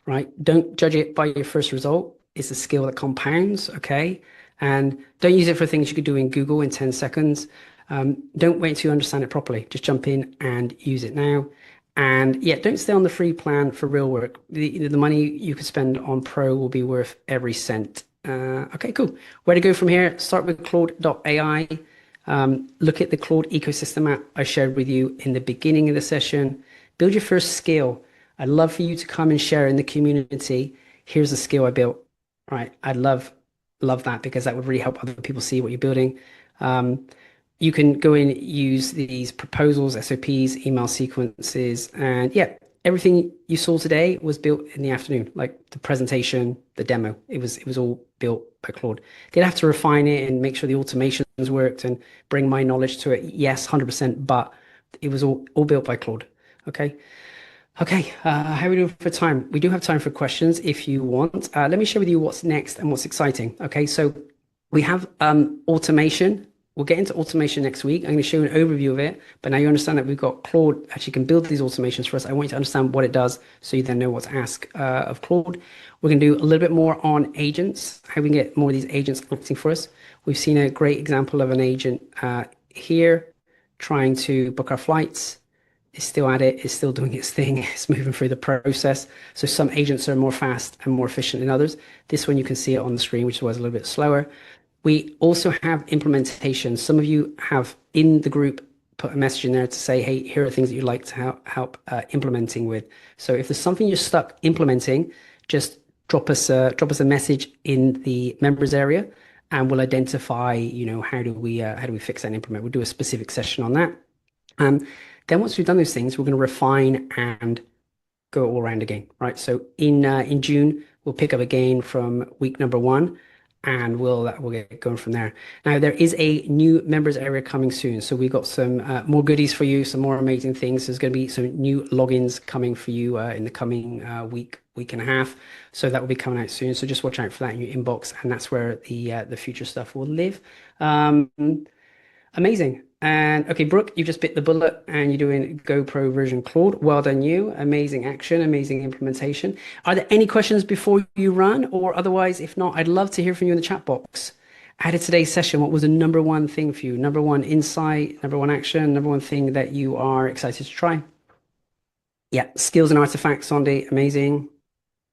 right? Don't judge it by your first result. It's a skill that compounds, okay? And don't use it for things you could do in Google in 10 seconds. Don't wait until you understand it properly. Just jump in and use it now. And yeah, don't stay on the free plan for real work. The money you could spend on Pro will be worth every cent. Okay, cool. Where to go from here? Start with Claude.ai. Look at the Claude ecosystem app I shared with you in the beginning of the session. Build your first skill. I'd love for you to come and share in the community. Here's a skill I built. Right. I'd love that because that would really help other people see what you're building. You can go in, use these proposals, SOPs, email sequences, and yeah, everything you saw today was built in the afternoon, like the presentation, the demo. It was all built by Claude. Did have to refine it and make sure the automations worked and bring my knowledge to it. Yes, 100%, but it was all built by Claude. Okay. Okay, how are we doing for time? We do have time for questions if you want. Let me share with you what's next and what's exciting. Okay, so we have automation. We'll get into automation next week. I'm going to show you an overview of it, but now you understand that we've got Claude actually can build these automations for us. I want you to understand what it does so you then know what to ask of Claude. We're going to do a little bit more on agents, how we can get more of these agents acting for us. We've seen a great example of an agent here trying to book our flights. It's still at it, it's still doing its thing, it's moving through the process. So some agents are more fast and more efficient than others. This one you can see it on the screen, which was a little bit slower. We also have implementation. Some of you have in the group put a message in there to say, hey, here are things that you'd like to help implementing with. So if there's something you're stuck implementing, just drop us a message in the members area and we'll identify, how do we fix that and implement. We'll do a specific session on that. Then once we've done those things, we're going to refine and go all around again, right? So in June, we'll pick up again from week number 1, and we'll get going from there. Now there is a new members area coming soon, so we've got some more goodies for you, some more amazing things. There's going to be some new logins coming for you in the coming week and a half. So that will be coming out soon. So just watch out for that in your inbox, and that's where the future stuff will live. Amazing. And okay, Brooke, you just bit the bullet and you're doing GoPro version Claude. Well done, you. Amazing action, amazing implementation. Are there any questions before you run? Or otherwise, if not, I'd love to hear from you in the chat box. Out of today's session, what was the number one thing for you? Number one insight, number one action, number one thing that you are excited to try? Yeah, skills and artifacts, Sandy, amazing.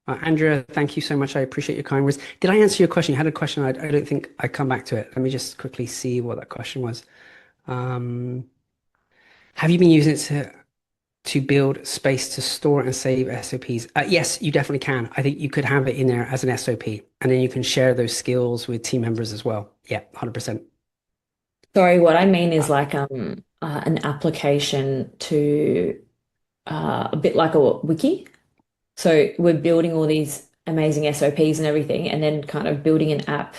Andrea, thank you so much. I appreciate your kind words. Did I answer your question? You had a question. I don't think I come back to it. Let me just quickly see what that question was. Have you been using it to build space to store and save SOPs? Yes, you definitely can. I think you could have it in there as an SOP, and then you can share those skills with team members as well. Yeah, 100%. Sorry, what I mean is like an application to a bit like a wiki. So we're building all these amazing SOPs and everything, and then kind of building an app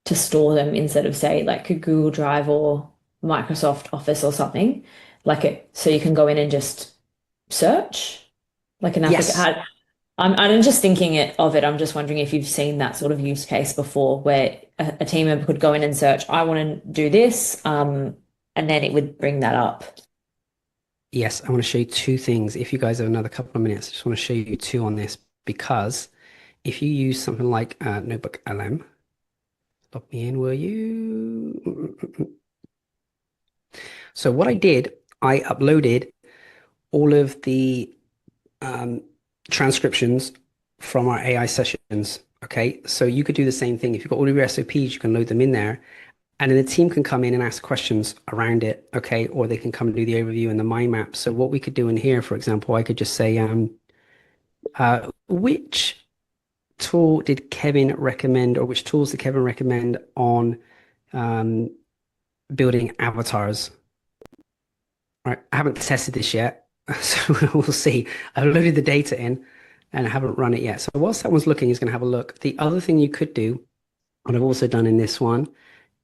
to store them instead of say like a Google Drive or Microsoft Office or something like it. So you can go in and just search like an Yes. application. I'm just thinking of it. I'm just wondering if you've seen that sort of use case before where a team member could go in and search, I want to do this, and then it would bring that up. Yes, I want to show you two things. If you guys have another couple of minutes, I just want to show you two on this because if you use something like Notebook LM, log me in, will you? So what I did, I uploaded all of the um, transcriptions from our AI sessions. Okay, so you could do the same thing. If you've got all of your SOPs, you can load them in there, and then the team can come in and ask questions around it. Okay, or they can come and do the overview and the mind map. So what we could do in here, for example, I could just say, which tool did Kevin recommend, or which tools did Kevin recommend on um, building avatars? Right, I haven't tested this yet, so we'll see. I've loaded the data in and I haven't run it yet. So whilst that one's looking, he's going to have a look. The other thing you could do, what I've also done in this one,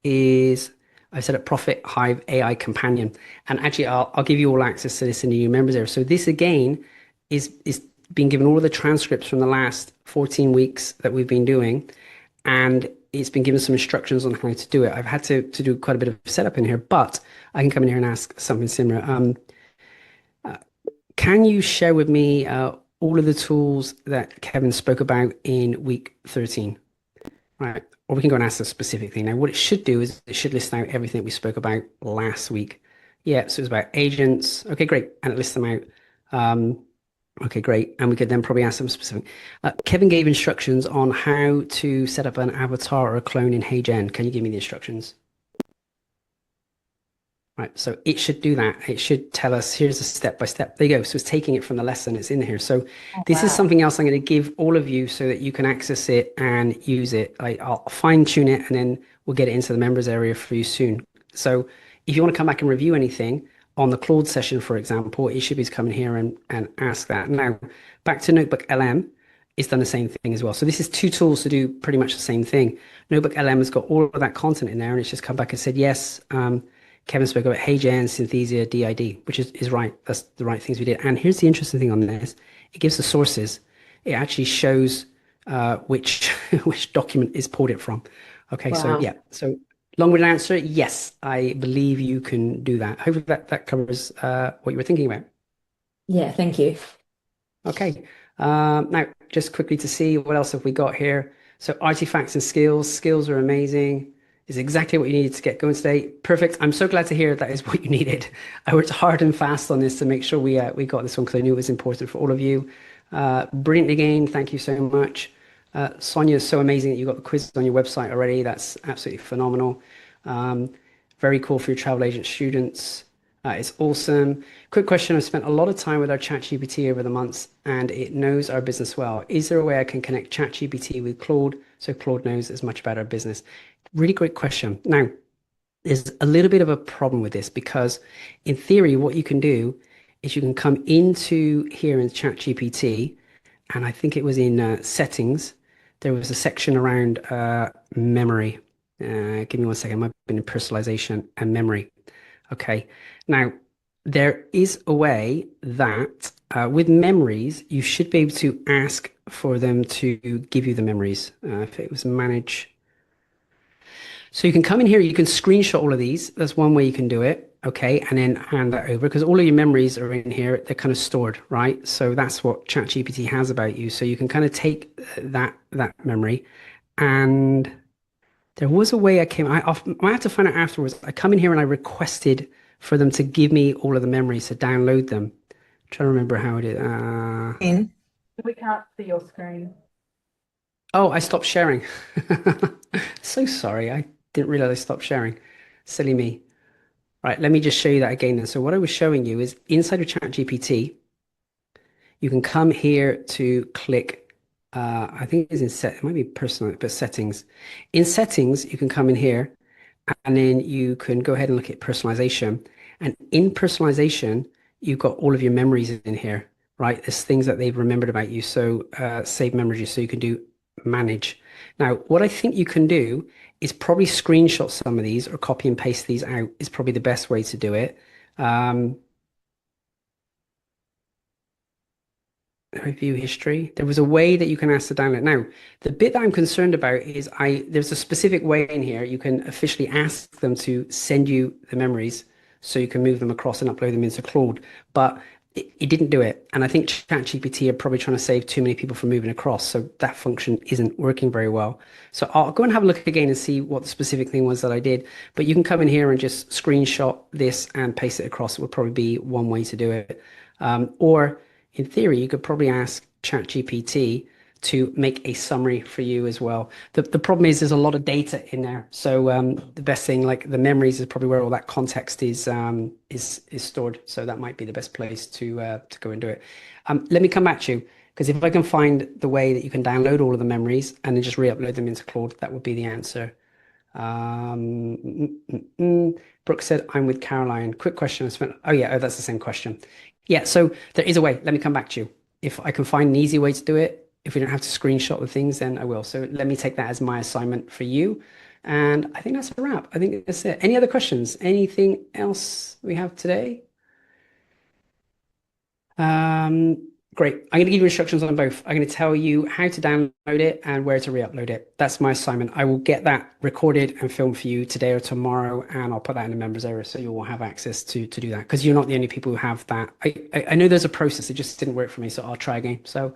is I set up Profit Hive AI Companion. And actually, I'll give you all access to this in the new members area. So this again is being given all of the transcripts from the last 14 weeks that we've been doing. And it's been given some instructions on how to do it. I've had to do quite a bit of setup in here, but I can come in here and ask something similar. Can you share with me all of the tools that Kevin spoke about in week 13? Right. Or we can go and ask a specific thing. Now, what it should do is it should list out everything we spoke about last week. Yeah, so it was about agents. Okay, great. And it lists them out. Um, okay, great. And we could then probably ask them specific. Kevin gave instructions on how to set up an avatar or a clone in HeyGen. Can you give me the instructions? Right, so it should do that. It should tell us, here's a step by step. There you go. So it's taking it from the lesson. It's in here. So Oh, this is wow. something else I'm going to give all of you so that you can access it and use it. I'll fine tune it and then we'll get it into the members area for you soon. So if you want to come back and review anything on the Claude session, for example, it should be coming here and ask that. Now, back to Notebook LM, it's done the same thing as well. So this is two tools to do pretty much the same thing. Notebook LM has got all of that content in there and it's just come back and said, yes, Kevin spoke about HeyGen, Synthesia, DID, which is right. That's the right things we did. And here's the interesting thing on this. It gives the sources. It actually shows which which document is pulled it from. Okay, so Wow. yeah. So long-winded answer, yes, I believe you can do that. Hopefully that covers what you were thinking about. Yeah, thank you. Okay. Now, just quickly to see what else have we got here. So artifacts and skills. Skills are amazing. Is exactly what you needed to get going today. Perfect. I'm so glad to hear that is what you needed. I worked hard and fast on this to make sure we got this one because I knew it was important for all of you. Brilliant again. Thank you so much. Sonia, is so amazing that you got the quiz on your website already. That's absolutely phenomenal. Um, Very cool for your travel agent students. It's awesome. Quick question. I've spent a lot of time with our ChatGPT over the months and it knows our business well. Is there a way I can connect ChatGPT with Claude so Claude knows as much about our business? Really great question. Now, there's a little bit of a problem with this because in theory, what you can do is you can come into here in ChatGPT, and I think it was in settings. There was a section around memory. Give me one second. It might have been in personalization and memory. Okay. Now, there is a way that with memories, you should be able to ask for them to give you the memories. If it was manage. So you can come in here, you can screenshot all of these. That's one way you can do it. Okay. And then hand that over because all of your memories are in here. They're kind of stored, right? So that's what ChatGPT has about you. So you can kind of take that memory. And there was a way I had to find out afterwards. I come in here and I requested for them to give me all of the memories to download them. I'm trying to remember how it is. In. We can't see your screen. Oh, I stopped sharing. So sorry. I didn't realize I stopped sharing. Silly me. Right, let me just show you that again then. So what I was showing you is inside of ChatGPT, you can come here to click, I think it's in set, it might be personal, but settings. In settings, you can come in here and then you can go ahead and look at personalization. And in personalization, you've got all of your memories in here, right? There's things that they've remembered about you. So save memories, so you can do manage. Now, what I think you can do is probably screenshot some of these or copy and paste these out is probably the best way to do it. Um, Review history. There was a way that you can ask to download. Now, the bit that I'm concerned about is there's a specific way in here you can officially ask them to send you the memories so you can move them across and upload them into Claude. But it didn't do it. And I think ChatGPT are probably trying to save too many people from moving across. So that function isn't working very well. So I'll go and have a look again and see what the specific thing was that I did. But you can come in here and just screenshot this and paste it across. It would probably be one way to do it. Or in theory, you could probably ask ChatGPT to make a summary for you as well. The problem is there's a lot of data in there. So the best thing, like the memories, is probably where all that context is stored. So that might be the best place to go and do it. Let me come back to you, because if I can find the way that you can download all of the memories and then just re-upload them into Claude, that would be the answer. Brooke said, I'm with Caroline. Quick question. Oh yeah, that's the same question. Yeah, so there is a way. Let me come back to you. If I can find an easy way to do it, if we don't have to screenshot the things, then I will. So let me take that as my assignment for you. And I think that's a wrap. I think that's it. Any other questions? Anything else we have today? Great. I'm going to give you instructions on both. I'm going to tell you how to download it and where to re-upload it. That's my assignment. I will get that recorded and filmed for you today or tomorrow, and I'll put that in the members area so you will have access to do that, because you're not the only people who have that. I know there's a process. It just didn't work for me, so I'll try again. So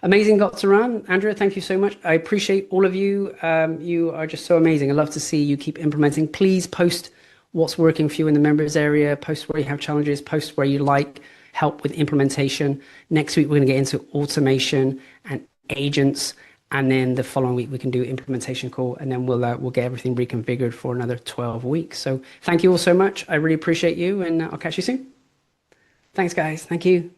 amazing got to run. Andrea, thank you so much. I appreciate all of you. You are just so amazing. I love to see you keep implementing. Please post what's working for you in the members area. Post where you have challenges. Post where you like help with implementation. Next week, we're going to get into automation and agents. And then the following week, we can do implementation call. And then we'll get everything reconfigured for another 12 weeks. So thank you all so much. I really appreciate you. And I'll catch you soon. Thanks, guys. Thank you.